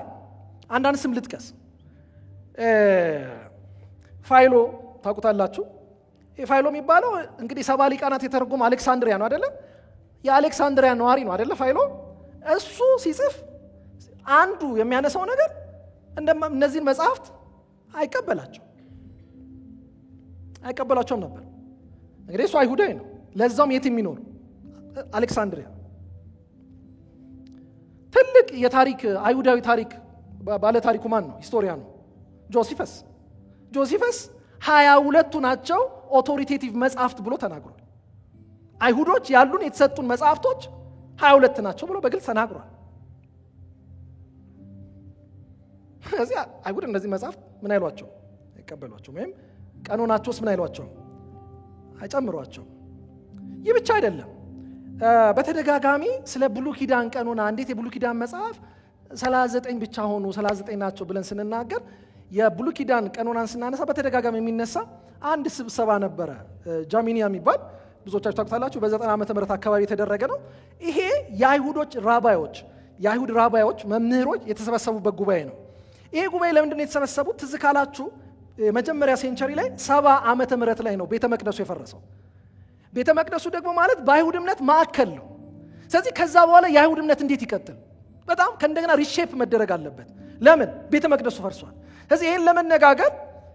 አንዳንድ ስም ልጥቀስ። ፋይሎ ታውቁታላችሁ። ፋይሎ የሚባለው እንግዲህ 70 ሊቃናት የተረጎመ አሌክሳንድሪያ ነው አይደለ? የአሌክሳንድሪያ ነዋሪ ነው አይደለ ፋይሎ። እሱ ሲጽፍ አንዱ የሚያነሳው ነገር እነዚህን መጽሐፍት አይቀበላቸውም ነበር። እንግዲህ እሱ አይሁዳዊ ነው፣ ለዛውም የት የሚኖር አሌክሳንድሪያ። ትልቅ የታሪክ አይሁዳዊ ታሪክ ባለ ታሪኩ ማን ነው? ሂስቶሪያን ነው ጆሲፈስ 22ቱ ናቸው ኦቶሪቴቲቭ መጽሐፍት ብሎ ተናግሯል። አይሁዶች ያሉን የተሰጡን መጽሐፍቶች 22 ናቸው ብሎ በግልጽ ተናግሯል። ስለዚህ አይሁድ እነዚህ መጽሐፍት ምን አይሏቸው? አይቀበሏቸውም። ወይም ቀኖናቸውስ ምን አይሏቸው? አይጨምሯቸው። ይህ ብቻ አይደለም። በተደጋጋሚ ስለ ብሉይ ኪዳን ቀኖና እንዴት የብሉይ ኪዳን መጽሐፍ 39 ብቻ ሆኑ 39 ናቸው ብለን ስንናገር የብሉይ ኪዳን ቀኖናን ስናነሳ በተደጋጋሚ የሚነሳ አንድ ስብሰባ ነበረ፣ ጃሚኒያ የሚባል ብዙዎቻችሁ ታውቁታላችሁ። በ90 ዓመተ ምህረት አካባቢ የተደረገ ነው። ይሄ የአይሁድ ራባዮች መምህሮች የተሰበሰቡበት ጉባኤ ነው። ይሄ ጉባኤ ለምንድን ነው የተሰበሰቡት? ትዝ ካላችሁ መጀመሪያ ሴንቸሪ ላይ 70 ዓመተ ምህረት ላይ ነው ቤተ መቅደሱ የፈረሰው። ቤተ መቅደሱ ደግሞ ማለት በአይሁድ እምነት ማዕከል ነው። ስለዚህ ከዛ በኋላ የአይሁድ እምነት እንዴት ይቀጥል? በጣም ከእንደገና ሪሼፕ መደረግ አለበት። ለምን? ቤተ መቅደሱ ፈርሷል። ስለዚህ ይህን ለመነጋገር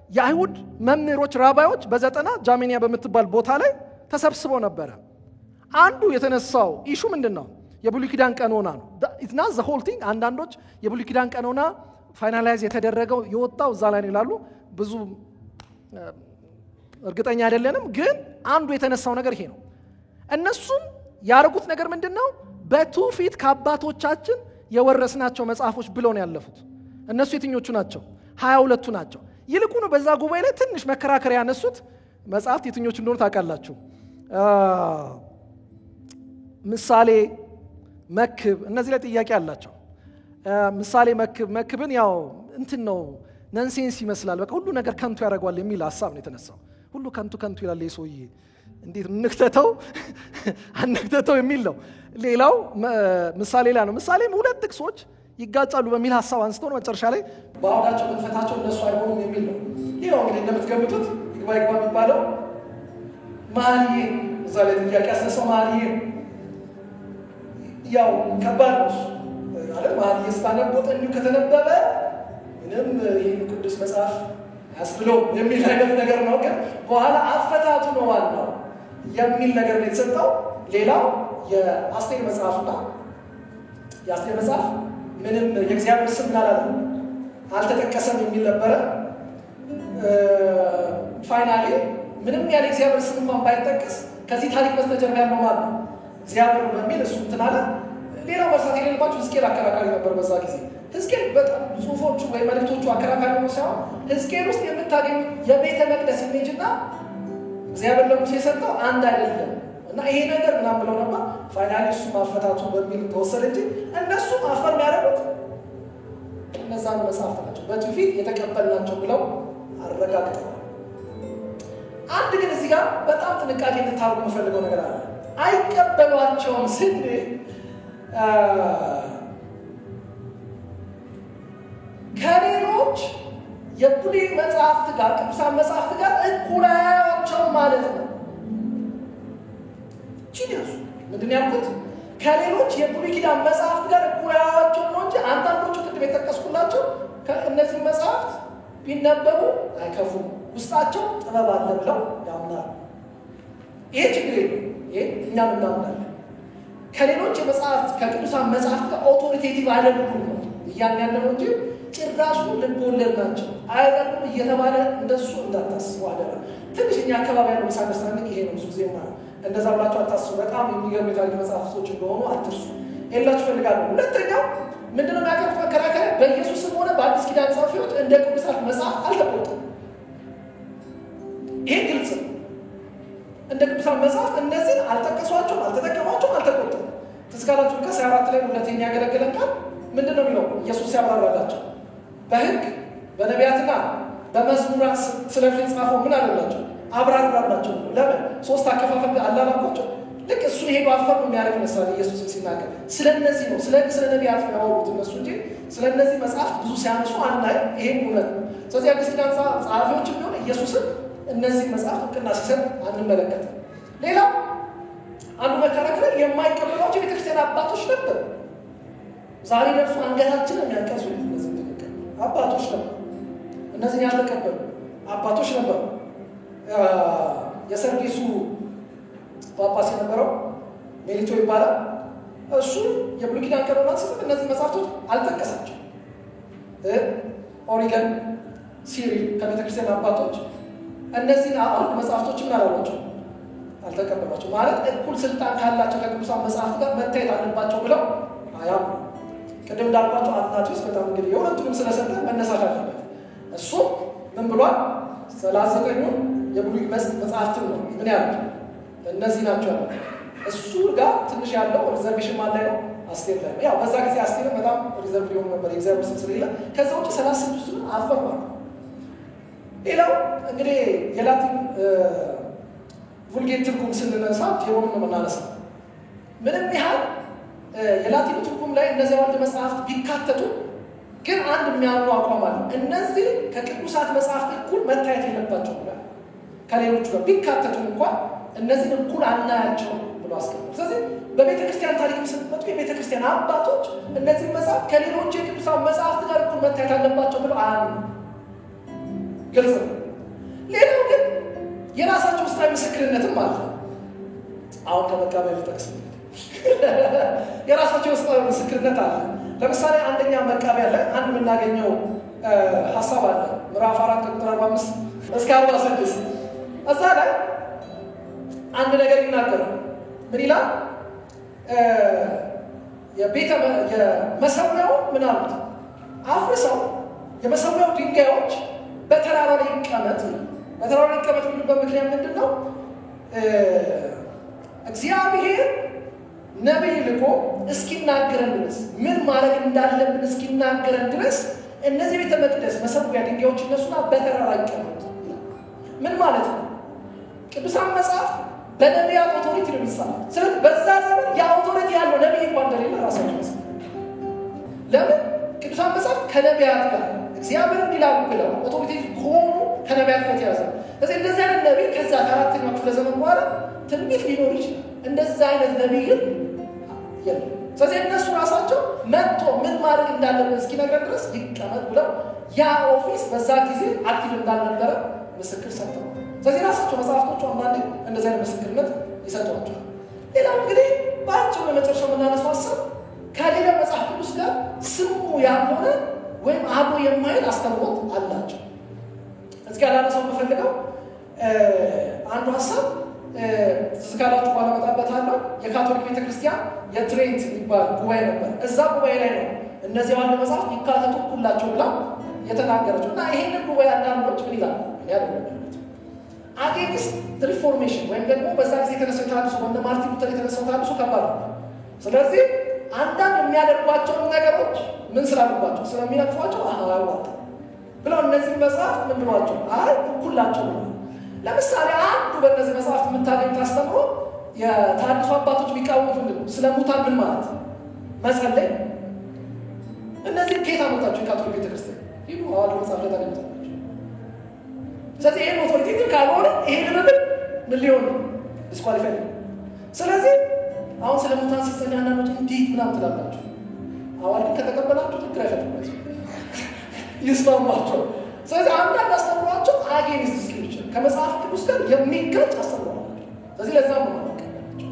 የአይሁድ መምህሮች ራባዮች በ90 ጃሚኒያ በምትባል ቦታ ላይ ተሰብስበው ነበረ። አንዱ የተነሳው ኢሹ ምንድን ነው? የብሉይ ኪዳን ቀኖና ነው። ኢትስ ናት ዘ ሆል ቲንግ። አንዳንዶች የብሉይ ኪዳን ቀኖና ፋይናላይዝ የተደረገው የወጣው እዛ ላይ ነው ይላሉ። ብዙ እርግጠኛ አይደለንም፣ ግን አንዱ የተነሳው ነገር ይሄ ነው። እነሱም ያደረጉት ነገር ምንድን ነው? በትውፊት ከአባቶቻችን የወረስናቸው መጽሐፎች ብለው ነው ያለፉት። እነሱ የትኞቹ ናቸው? 22ቱ ናቸው። ይልቁኑ በዛ ጉባኤ ላይ ትንሽ መከራከሪያ ያነሱት መጽሐፍት የትኞቹ እንደሆኑ ታውቃላችሁ? ምሳሌ፣ መክብ፣ እነዚህ ላይ ጥያቄ አላቸው። ምሳሌ፣ መክብን ያው እንትን ነው ነንሴንስ ይመስላል፣ በቃ ሁሉ ነገር ከንቱ ያደርገዋል የሚል ሀሳብ ነው የተነሳው። ሁሉ ከንቱ ይላል የሰውዬ እንዴት አንክተተው የሚል ነው። ሌላው ምሳሌ ላይ ነው። ምሳሌም 2 ጥቅሶች ይጋጫሉ በሚል ሀሳብ አንስተው ነው መጨረሻ ላይ በአውዳቸው መንፈታቸው እነሱ አይሆኑም የሚል ነው። ይህ ነው እንግዲህ እንደምትገምቱት ይግባ የሚባለው መኃልየ እዛ ላይ ጥያቄ ያስነሳው መኃልየ ያው ከባድ ነው ማለት መኃልየ ስታነቡት እንዲሁ ከተነበበ ምንም ይህ ቅዱስ መጽሐፍ አስብለው የሚል አይነት ነገር ነው። ግን በኋላ አፈታቱ ነው ዋናው የሚል ነገር ነው የተሰጠው። ሌላው የአስቴር መጽሐፍና የአስቴር መጽሐፍ ምንም የእግዚአብሔር ስም አልተጠቀሰም የሚል ነበረ። ፋይናሊ ምንም ያለ እግዚአብሔር ስም እንኳን ባይጠቀስ ከዚህ ታሪክ በስተጀርባ ያለው ማለት ነው እግዚአብሔር በሚል እሱ እንትን አለ። ሌላው መርሳት የሌለባችሁ ሕዝቅኤል አከራካሪ ነበር በዛ ጊዜ። ሕዝቅኤል በጣም ጽሁፎቹ ወይ መልእክቶቹ አከራካሪ ነው ሳይሆን ሕዝቅኤል ውስጥ የምታገኙት የቤተ መቅደስ ኢሜጅና እግዚአብሔር ለሙሴ የሰጠው አንድ አይደለም እና ይሄ ነገር ምናምን ብለው ነበር። ፋይናሊ እሱ ማፈታቱ በሚል ተወሰደ እንጂ እነሱ ማፈር የሚያደርጉት እነዛ መጽሐፍት ናቸው በትውፊት የተቀበልናቸው ብለው አረጋግጠዋል። አንድ ግን እዚህ ጋር በጣም ጥንቃቄ እንድታደርጉ የምፈልገው ነገር አለ። አይቀበሏቸውም ስንል ከሌሎች የብሉይ መጽሐፍት ጋር ቅዱሳን መጽሐፍት ጋር እኩል አያዩአቸውም ማለት ነው። ጂኒየስ ምንድን ያልኩት? ከሌሎች የብሉይ ኪዳን መጽሐፍት ጋር እኩል አያዩአቸውም ነው እንጂ አንዳንዶቹ ቅድም የጠቀስኩላቸው ከእነዚህ መጽሐፍት ቢነበቡ አይከፉም፣ ውስጣቸው ጥበብ አለ ብለው ያምናሉ። ይሄ ችግር የለም። ይሄ እኛም እናምናለን። ከሌሎች የመጽሐፍት ከቅዱሳን መጽሐፍት ጋር ኦቶሪቴቲቭ አይደሉም ነው እያልን ያለነው እንጂ ጭራሹ ልቦለድ ናቸው አይደሉም እየተባለ እንደሱ እንዳታስቡ አደራ። ትንሽ እኛ አካባቢ ያለው ሚስአንደርስታንዲንግ ይሄ ነው። ብዙ ጊዜ ማለት እንደዛ ብላችሁ አታስቡ። በጣም የሚገርሙ የታሪክ መጽሐፍቶች እንደሆኑ አትርሱ። ይላችሁ ፈልጋለሁ። ሁለተኛው ምንድነው የሚያቀርቡት መከራከሪያ? በኢየሱስም ሆነ በአዲስ ኪዳን ጸሐፊዎች እንደ ቅዱሳት መጽሐፍ አልተቆጠሩም። ይሄ ግልጽ ነው። እንደ ቅዱሳን መጽሐፍ እነዚህን አልጠቀሷቸውም፣ አልተጠቀሟቸውም፣ አልተቆጠሩም። ትዝ ካላችሁ ሉቃስ 24 ላይ ሁለተኛ ያገለገለን ቃል ምንድን ነው የሚለው? ኢየሱስ ያብራራላቸው በሕግ በነቢያትና በመዝሙራት ስለ እርሱ የተጻፈው ምን አለላቸው? አብራራላቸው። ለምን 3 አከፋፈል አላላቸው? ልክ እሱን ሄዶ አፈር ነው የሚያደርግ ይመስላል ኢየሱስን ሲናገር። ስለነዚህ ነው ስለ ነቢያት ነው ያወሩት እነሱ እንጂ ስለነዚህ መጽሐፍ ብዙ ሲያነሱ አናይ። ይሄም እውነት ነው። ስለዚህ አዲስ ኪዳን ጸሐፊዎች ቢሆን ኢየሱስን እነዚህ መጽሐፍ እውቅና ሲሰጥ አንመለከትም። ሌላ አንዱ መከራከር የማይቀበሏቸው የቤተክርስቲያን አባቶች ነበሩ። ዛሬ ደርሶ አንገታችንን የሚያንቀሱ እነዚህ አባቶች ነበሩ። እነዚህ ያልተቀበሉ አባቶች ነበሩ። የሰርጊሱ ጳጳስ የነበረው ሜሊቶ ይባላል። እሱ የብሉይ ኪዳን ቀኖናን ሲጽፍ እነዚህ መጽሐፍቶች አልጠቀሳቸው። ኦሪገን፣ ሲሪል ከቤተክርስቲያን አባቶች እነዚህን አንድ መጽሐፍቶችን አላሏቸው፣ አልተቀበሏቸው። ማለት እኩል ስልጣን ካላቸው ከቅዱሳን መጽሐፍት ጋር መታየት አለባቸው ብለው አያም። ቅድም እንዳልኳቸው አትናቴዎስ በጣም እንግዲህ የሁለቱንም ስለሰጠ መነሳት አለበት። እሱ ምን ብሏል? 39ኙን የብሉይ መጽሐፍትን ነው ምን ያሉት እነዚህ ናቸው ያለው። እሱ ጋር ትንሽ ያለው ሪዘርቬሽን ማለት ነው። አስቴር ላይ ያው በዛ ጊዜ አስቴር በጣም ሪዘርቭ ሊሆን ነበር የእግዚአብሔር ስም ስለሌለ ከዛ ውጭ 36ቱን አፈርሟል። ሌላው እንግዲህ የላቲን vulgate ትርጉም ስንነሳ ቴዎሎጂ ነው የምናነሳው። ምንም ያህል የላቲን ትርጉም ላይ እነዚህ ወልድ መጽሐፍት ቢካተቱ ግን አንድ የሚያምኑ አቋም አለ። እነዚህ ከቅዱሳት መጽሐፍት እኩል መታየት የለባቸውም ብለው ከሌሎቹ ጋር ቢካተቱ እንኳን እነዚህ እኩል አናያቸው ብሎ አስቀምጧል። ስለዚህ በቤተክርስቲያን ታሪክ ስንመጡ የቤተክርስቲያን አባቶች እነዚህ መጽሐፍት ከሌሎች የቅዱሳት መጽሐፍት ጋር እኩል መታየት አለባቸው ብለው አያምኑ። ግልጽ ነው። ሌላው ግን የራሳቸው ውስጣዊ ምስክርነትም አለ። አሁን ከመቃበል ተጠቅስ የራሳቸው ውስጣዊ ምስክርነት አለ። ለምሳሌ አንደኛ መቃቢያ ላይ አንድ የምናገኘው ሐሳብ አለ። ምዕራፍ 4 ቁጥር 45 እስከ 46 እዛ ላይ አንድ ነገር ይናገራል። ምን ይላል? የመሰዊያው ምን አሉት? አፍርሰው የመሰዊያው ድንጋዮች በተራራው ላይ ይቀመጥ። በተራራው ላይ ይቀመጥ የሚሉበት ምክንያት ምንድን ነው? እግዚአብሔር ነቢይ ልኮ እስኪናገረን ድረስ ምን ማድረግ እንዳለብን እስኪናገረን ድረስ እነዚህ ቤተ መቅደስ መሰዊያ ድንጋዮች እነሱና በተራራ ይቀመጡ። ምን ማለት ነው? ቅዱሳን መጽሐፍ በነቢያት ኦቶሪቲ ነው የሚጻፈው። ስለዚህ በዛ ዘመን የአውቶሪቲ ያለው ነቢይ እንኳን እንደሌለ ራሳቸው መስል ለምን ቅዱሳን መጽሐፍ ከነቢያት ጋር እግዚአብሔር እንዲላሉ ብለው ኦቶሪቲ ከሆኑ ከነቢያት ጋር ተያዘ። ስለዚህ እንደዚህ አይነት ነቢይ ከዛ ከአራተኛው ክፍለ ዘመን በኋላ ትንቢት ሊኖር ይችላል። እንደዛ አይነት ነቢይ ግን የለም። ስለዚህ እነሱ ራሳቸው መጥቶ ምን ማድረግ እንዳለብን እስኪነግረን ድረስ ይቀመጥ ብለው ያ ኦፊስ በዛ ጊዜ አክቲቭ እንዳልነበረ ምስክር ሰጥተዋል። ስለዚህ ራሳቸው መጽሐፍቶቹ አንዳንዴ እንደዚህ አይነት ምስክርነት ይሰጧቸዋል። ሌላው እንግዲህ በአጭሩ የመጨረሻው የምናነሳው ሀሳብ ከሌላ መጽሐፍ ቅዱስ ጋር ስሙ ያልሆነ ወይም አብሮ የማይል አስተምሮት አላቸው። እዚህ ጋር ላነሳው የምፈልገው አንዱ ሀሳብ እስካላችሁ ባለመጣበታለሁ የካቶሊክ ቤተክርስቲያን የትሬንት የሚባል ጉባኤ ነበር። እዛ ጉባኤ ላይ ነው እነዚህ ዋና መጽሐፍ ይካተቱ ሁላቸው ብላ የተናገረችው እና ይሄንን ጉባኤ አንዳንዶች ምን ይላሉ? ያደረጉት አጌንስት ሪፎርሜሽን ወይም ደግሞ በዛ ጊዜ የተነሳው ታድሶ ወንደ ማርቲን ሉተር የተነሳው ታድሶ ከባድ ነው። ስለዚህ አንዳንድ የሚያደርጓቸውን ነገሮች ምን ስላሉባቸው ስለሚነቅፏቸው አዋጣ ብለው እነዚህ መጽሐፍ ምን ብሏቸው ሁላቸው ነው። ለምሳሌ አንዱ በእነዚህ መጽሐፍት የምታገኙት አስተምሮ የታድሶ አባቶች ቢቃወሙት ምንድን ነው? ስለ ሙታን ምን ማለት መጸለይ። እነዚህ ከየት አመጣቸው? የካቶሊክ ቤተክርስቲያን ይሁ አዋጅ መጽሐፍ ላይ ታገኙታላችሁ። ስለዚህ ይሄን ኦቶሪቲ ካልሆነ ይሄ ልምምድ ምን ሊሆን ዲስኳሊፋይ ነው። ስለዚህ አሁን ስለ ሙታን ሲጸልይ አንዳንዶች እንዴት ምናምን ትላላችሁ። አዋጅ ከተቀበላችሁ ትክክል አይፈጥሩበት ይስማማቸው። ስለዚህ አንዳንድ አስተምሯቸው አጌንስት ስክሪፕቸር ከመጽሐፍ ቅዱስ ጋር የሚጋጭ አስተምሯቸው። ስለዚህ ለዛ ነው ማለቀላቸው።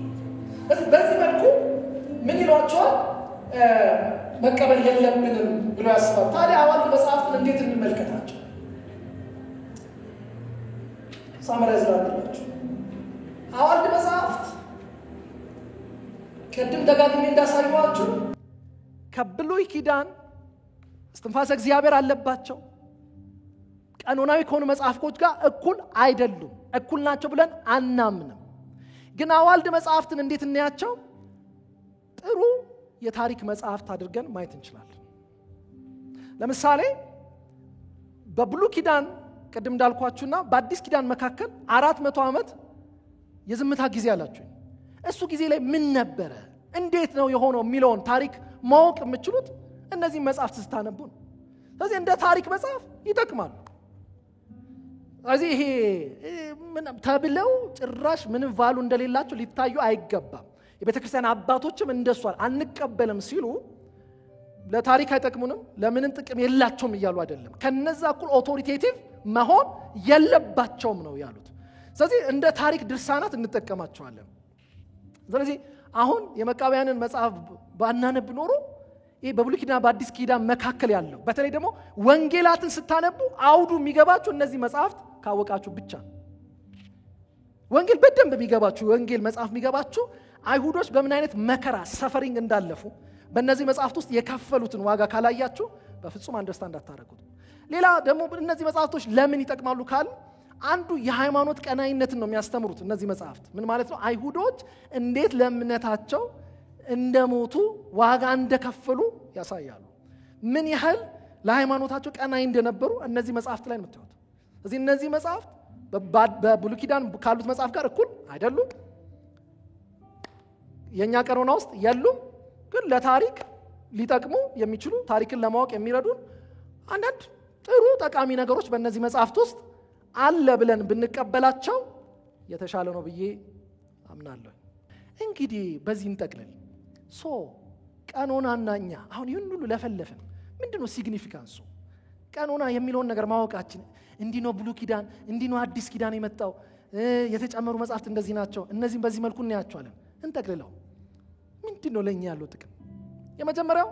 በዚህ መልኩ ምን ይሏቸዋል? መቀበል የለብንም ብሎ ያስባል። ታዲያ አዋልድ መጽሐፍትን እንዴት እንመልከታቸው? ሳምራይዝ ላድርጋችሁ። አዋልድ መጽሐፍት ቅድም ደጋግሜ እንዳሳየኋችሁ ከብሉይ ኪዳን እስትንፋሰ እግዚአብሔር አለባቸው። ቀኖናዊ ከሆኑ መጽሐፎች ጋር እኩል አይደሉም። እኩል ናቸው ብለን አናምንም። ግን አዋልድ መጽሐፍትን እንዴት እናያቸው? ጥሩ የታሪክ መጽሐፍት አድርገን ማየት እንችላለን። ለምሳሌ በብሉይ ኪዳን ቅድም እንዳልኳችሁና በአዲስ ኪዳን መካከል 400 ዓመት የዝምታ ጊዜ አላችሁ። እሱ ጊዜ ላይ ምን ነበረ፣ እንዴት ነው የሆነው የሚለውን ታሪክ ማወቅ የምትችሉት እነዚህ መጽሐፍት ስታነቡ ነው። ስለዚህ እንደ ታሪክ መጽሐፍ ይጠቅማሉ። ስለዚህ ይሄ ምን ተብለው ጭራሽ ምንም ቫሉ እንደሌላቸው ሊታዩ አይገባም። የቤተክርስቲያን አባቶችም እንደሱ አንቀበልም ሲሉ ለታሪክ አይጠቅሙንም ለምንም ጥቅም የላቸውም እያሉ አይደለም። ከነዛ እኩል ኦቶሪቴቲቭ መሆን የለባቸውም ነው ያሉት። ስለዚህ እንደ ታሪክ ድርሳናት እንጠቀማቸዋለን። ስለዚህ አሁን የመቃብያንን መጽሐፍ ባናነብ ኖሮ ይሄ በብሉይ ኪዳን በአዲስ ኪዳን መካከል ያለው በተለይ ደግሞ ወንጌላትን ስታነቡ አውዱ የሚገባችሁ እነዚህ መጽሐፍት ካወቃችሁ ብቻ። ወንጌል በደንብ የሚገባችሁ ወንጌል መጽሐፍ የሚገባችሁ አይሁዶች በምን አይነት መከራ ሰፈሪንግ እንዳለፉ በእነዚህ መጽሐፍት ውስጥ የከፈሉትን ዋጋ ካላያችሁ በፍጹም አንደርስታንድ አታደርጉት። ሌላ ደግሞ እነዚህ መጽሐፍቶች ለምን ይጠቅማሉ ካል አንዱ የሃይማኖት ቀናይነትን ነው የሚያስተምሩት። እነዚህ መጽሐፍት ምን ማለት ነው? አይሁዶች እንዴት ለእምነታቸው እንደሞቱ ዋጋ እንደከፈሉ ያሳያሉ። ምን ያህል ለሃይማኖታቸው ቀናይ እንደነበሩ እነዚህ መጽሐፍት ላይ ነው የምታዩት። ስለዚህ እነዚህ መጽሐፍት በብሉይ ኪዳን ካሉት መጽሐፍ ጋር እኩል አይደሉም። የኛ ቀኖና ውስጥ የሉም። ግን ለታሪክ ሊጠቅሙ የሚችሉ ታሪክን ለማወቅ የሚረዱን አንዳንድ ጥሩ ጠቃሚ ነገሮች በእነዚህ መጽሐፍት ውስጥ አለ ብለን ብንቀበላቸው የተሻለ ነው ብዬ አምናለሁ። እንግዲህ በዚህ እንጠቅልል። ቀኖናና እኛ አሁን ይህን ሁሉ ለፈለፍን ምንድነው ሲግኒፊካንሱ? ቀኖና የሚለውን ነገር ማወቃችን እንዲህ ነው ብሉይ ኪዳን እንዲህ ነው አዲስ ኪዳን የመጣው የተጨመሩ መጽሐፍት እንደዚህ ናቸው እነዚህም በዚህ መልኩ እናያቸዋለን። እንጠቅልለው ምንድነው ለኛ ያለው ጥቅም? የመጀመሪያው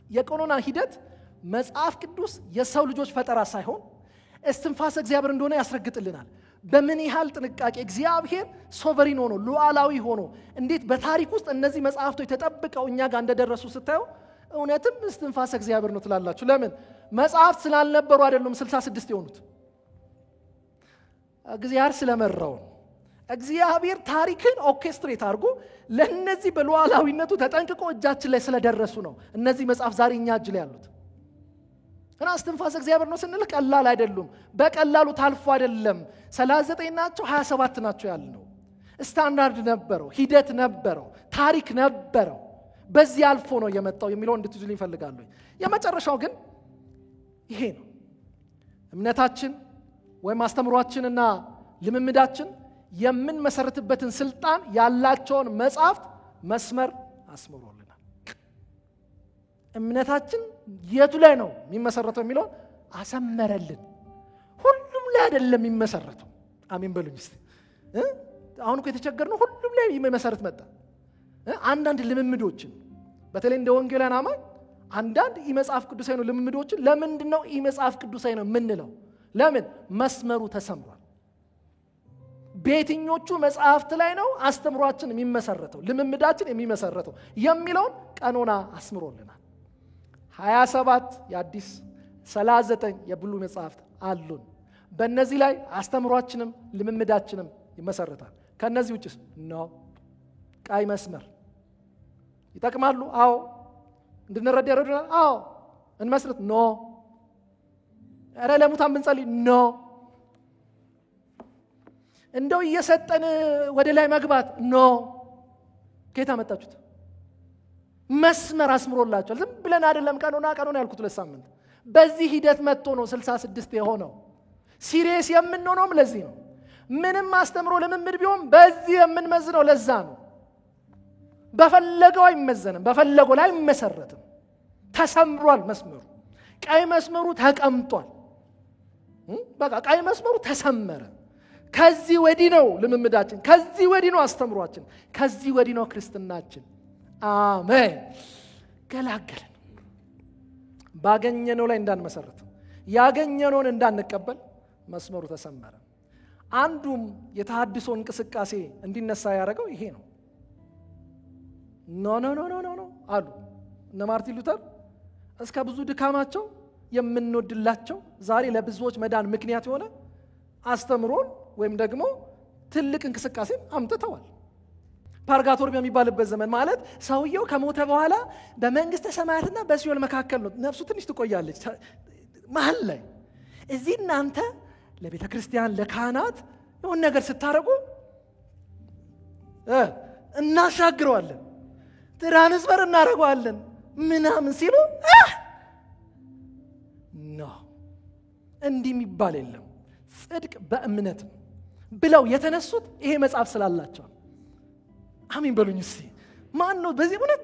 የቀኖና ሂደት መጽሐፍ ቅዱስ የሰው ልጆች ፈጠራ ሳይሆን እስትንፋሰ እግዚአብሔር እንደሆነ ያስረግጥልናል። በምን ያህል ጥንቃቄ እግዚአብሔር ሶቨሪን ሆኖ ሉዓላዊ ሆኖ እንዴት በታሪክ ውስጥ እነዚህ መጽሐፍቶች ተጠብቀው እኛ ጋር እንደደረሱ ስታዩ እውነትም እስትንፋሰ እግዚአብሔር ነው ትላላችሁ። ለምን? መጽሐፍት ስላልነበሩ አይደለም 66 የሆኑት እግዚአብሔር ስለመራው ነው። እግዚአብሔር ታሪክን ኦርኬስትሬት አድርጎ ለነዚህ በሉዓላዊነቱ ተጠንቅቆ እጃችን ላይ ስለደረሱ ነው እነዚህ መጽሐፍ ዛሬ እኛ እጅ ላይ ያሉት። እና እስትንፋሰ እግዚአብሔር ነው ስንል ቀላል አይደሉም። በቀላሉ ታልፎ አይደለም 39 ናቸው 27 ናቸው ያልነው። ስታንዳርድ ነበረው፣ ሂደት ነበረው፣ ታሪክ ነበረው። በዚህ አልፎ ነው የመጣው የሚለው እንድትይዙልኝ እፈልጋለሁ። የመጨረሻው ግን ይሄ ነው። እምነታችን ወይም አስተምሯችንና ልምምዳችን የምንመሰርትበትን ስልጣን ያላቸውን መጽሐፍት መስመር አስመሮልናል። እምነታችን የቱ ላይ ነው የሚመሰረተው የሚለው አሰመረልን። ሁሉም ላይ አይደለም የሚመሰረተው። አሜን በሉኝ እስቲ። አሁን እኮ የተቸገርነው ሁሉም ላይ የሚመሰረት መጣ። አንዳንድ ልምምዶችን በተለይ እንደ ወንጌላውያን አማኝ አንዳንድ ኢመጽሐፍ ቅዱሳዊ ነው ልምምዶችን ለምንድነው ኢመጽሐፍ ቅዱሳዊ ነው የምንለው? ለምን? መስመሩ ተሰምሯል። በየትኞቹ መጽሐፍት ላይ ነው አስተምሯችን የሚመሰረተው ልምምዳችን የሚመሰረተው የሚለውን ቀኖና አስምሮልናል። 27 የአዲስ 39 የብሉይ መጽሐፍት አሉን። በእነዚህ ላይ አስተምሯችንም ልምምዳችንም ይመሰረታል። ከነዚህ ውጭስ ነው ቀይ መስመር ይጠቅማሉ? አዎ። እንድንረዳ ይረዱናል? አዎ። እንመስረት? ኖ። ኧረ ለሙታን ብንጸልይ? ኖ። እንደው እየሰጠን ወደ ላይ መግባት? ኖ። ከየት አመጣችሁት? መስመር አስምሮላችኋል። ዝም ብለን አይደለም ቀኖና ያልኩት 2 ሳምንት በዚህ ሂደት መጥቶ ነው 66 የሆነው። ሲሪየስ የምንሆነውም ለዚህ ነው። ምንም አስተምሮ ልምምድ ቢሆን በዚህ የምንመዝነው ለዛ ነው። በፈለገው አይመዘንም፣ በፈለገው ላይ አይመሰረትም። ተሰምሯል መስመሩ። ቀይ መስመሩ ተቀምጧል። በቃ ቀይ መስመሩ ተሰመረ። ከዚህ ወዲህ ነው ልምምዳችን፣ ከዚህ ወዲህ ነው አስተምሯችን፣ ከዚህ ወዲህ ነው ክርስትናችን። አሜን። ገላገለን። ባገኘነው ላይ እንዳንመሰረት፣ ያገኘነውን እንዳንቀበል መስመሩ ተሰመረ። አንዱም የተሐድሶ እንቅስቃሴ እንዲነሳ ያደረገው ይሄ ነው። ኖ አሉ እነ ማርቲን ሉተር። እስከ ብዙ ድካማቸው የምንወድላቸው ዛሬ ለብዙዎች መዳን ምክንያት የሆነ አስተምሮን ወይም ደግሞ ትልቅ እንቅስቃሴ አምጥተዋል። ፓርጋቶሪ በሚባልበት ዘመን ማለት ሰውየው ከሞተ በኋላ በመንግስተ ሰማያትና በሲኦል መካከል ነው። ነፍሱ ትንሽ ትቆያለች መሀል ላይ። እዚህ እናንተ ለቤተ ክርስቲያን ለካህናት የሆነ ነገር ስታረጉ እናሻግረዋለን፣ ትራንስፈር እናደርገዋለን ምናምን ሲሉ ነው። እንዲህ የሚባል የለም። ጽድቅ በእምነት ብለው የተነሱት ይሄ መጽሐፍ ስላላቸው አሜን በሉኝ እስቲ ማን ነው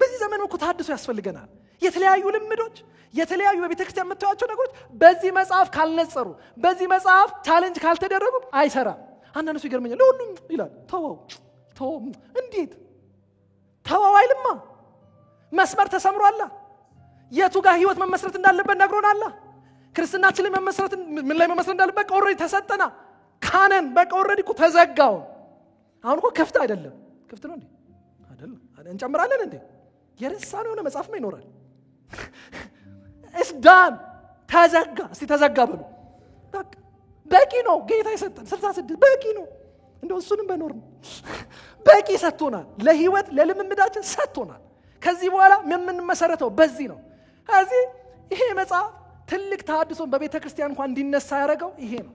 በዚህ ዘመን እኮ ተሐድሶ ያስፈልገናል የተለያዩ ልምዶች የተለያዩ በቤተክርስቲያን የምታዩቸው ነገሮች በዚህ መጽሐፍ ካልነጸሩ በዚህ መጽሐፍ ቻሌንጅ ካልተደረጉ አይሰራም አንዳንዱ ይገርመኛል ለሁሉም ይላል ተው እንዴት ተው አይልማ መስመር ተሰምሯል የቱ ጋር ህይወት መመስረት እንዳለበት ነግሮናል ክርስትናችን ላይ መመስረት ምን ላይ መመስረት እንዳለበት ኦሬዲ ተሰጠና ካነን በቃ ኦሬዲ እኮ ተዘጋው አሁን እኮ ክፍት አይደለም ክፍት ነው እንዴ አይደለም እንጨምራለን እንዴ የረሳነው የሆነ መጽሐፍ ነው ይኖራል እስዳን ተዘጋ እስቲ ተዘጋ በሉ በቂ ነው ጌታ ይሰጠን 66 በቂ ነው እንደው እሱንም በኖር በቂ ሰጥቶናል ለህይወት ለልምምዳችን ሰጥቶናል ከዚህ በኋላ ምን መሰረተው በዚህ ነው እዚህ ይሄ መጽሐፍ ትልቅ ተሐድሶን በቤተክርስቲያን እንኳን እንዲነሳ ያደረገው ይሄ ነው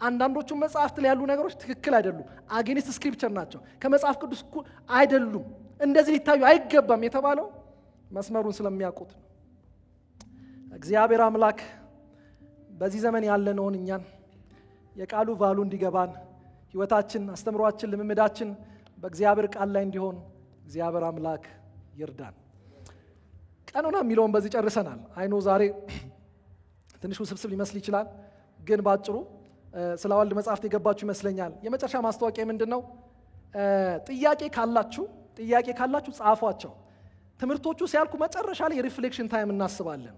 አንዳንዶቹ መጽሐፍት ላይ ያሉ ነገሮች ትክክል አይደሉም አጌንስት ስክሪፕቸር ናቸው ከመጽሐፍ ቅዱስ አይደሉም እንደዚህ ሊታዩ አይገባም የተባለው መስመሩን ስለሚያውቁት እግዚአብሔር አምላክ በዚህ ዘመን ያለነውን እኛን የቃሉ ቫሉ እንዲገባን ህይወታችን አስተምሯችን ልምምዳችን በእግዚአብሔር ቃል ላይ እንዲሆን እግዚአብሔር አምላክ ይርዳን ቀኖና የሚለውን በዚህ ጨርሰናል አይኖ ዛሬ ትንሽ ውስብስብ ሊመስል ይችላል ግን ባጭሩ ስለ ወልድ መጽሐፍት የገባችሁ ይመስለኛል የመጨረሻ ማስተዋቂያ ምንድነው ጥያቄ ካላችሁ ጻፏቸው ትምህርቶቹ ሲያልቁ መጨረሻ ላይ ሪፍሌክሽን ታይም እናስባለን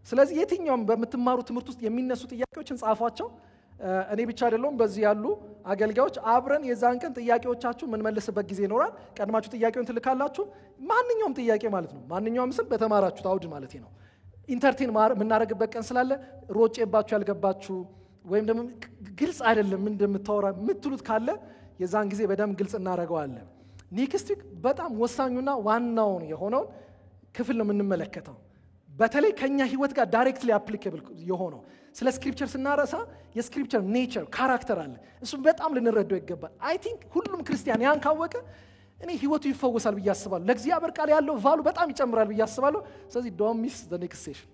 ስለዚህ የትኛውም በመትማሩ ትምህርት ውስጥ የሚነሱ ጥያቄዎችን ጻፏቸው እኔ ብቻ አይደለም በዚህ ያሉ አገልጋዮች አብረን የዛን ቀን ጥያቄዎቻችሁ ምን መልስበት ጊዜ ይኖራል ቀድማችሁ ጥያቄውን ትልካላችሁ ማንኛውም ጥያቄ ማለት ነው ማንኛውም ስም በተማራችሁ ታውድ ማለት ነው ኢንተርቴን ምናረግበት ቀን ስላለ ሮጬባችሁ ያልገባችሁ ወይም ደግሞ ግልጽ አይደለም እንደምታወራ ምትሉት ካለ የዛን ጊዜ በደም ግልጽ እናረጋዋለን ኔክስት ዊክ በጣም ወሳኙና ዋናው የሆነው ክፍል ነው የምንመለከተው በተለይ ከኛ ህይወት ጋር ዳይሬክትሊ አፕሊኬብል የሆነው ስለ ስክሪፕቸር ስናረሳ የስክሪፕቸር ኔቸር ካራክተር አለ እሱ በጣም ልንረዳው ይገባል አይ ቲንክ ሁሉም ክርስቲያን ያን ካወቀ እኔ ህይወቱ ይፈወሳል ብዬ አስባለሁ ለእግዚአብሔር ቃል ያለው ቫሉ በጣም ይጨምራል ብዬ አስባለሁ ስለዚህ ዶንት ሚስ ዘ ኔክስት ሴሽን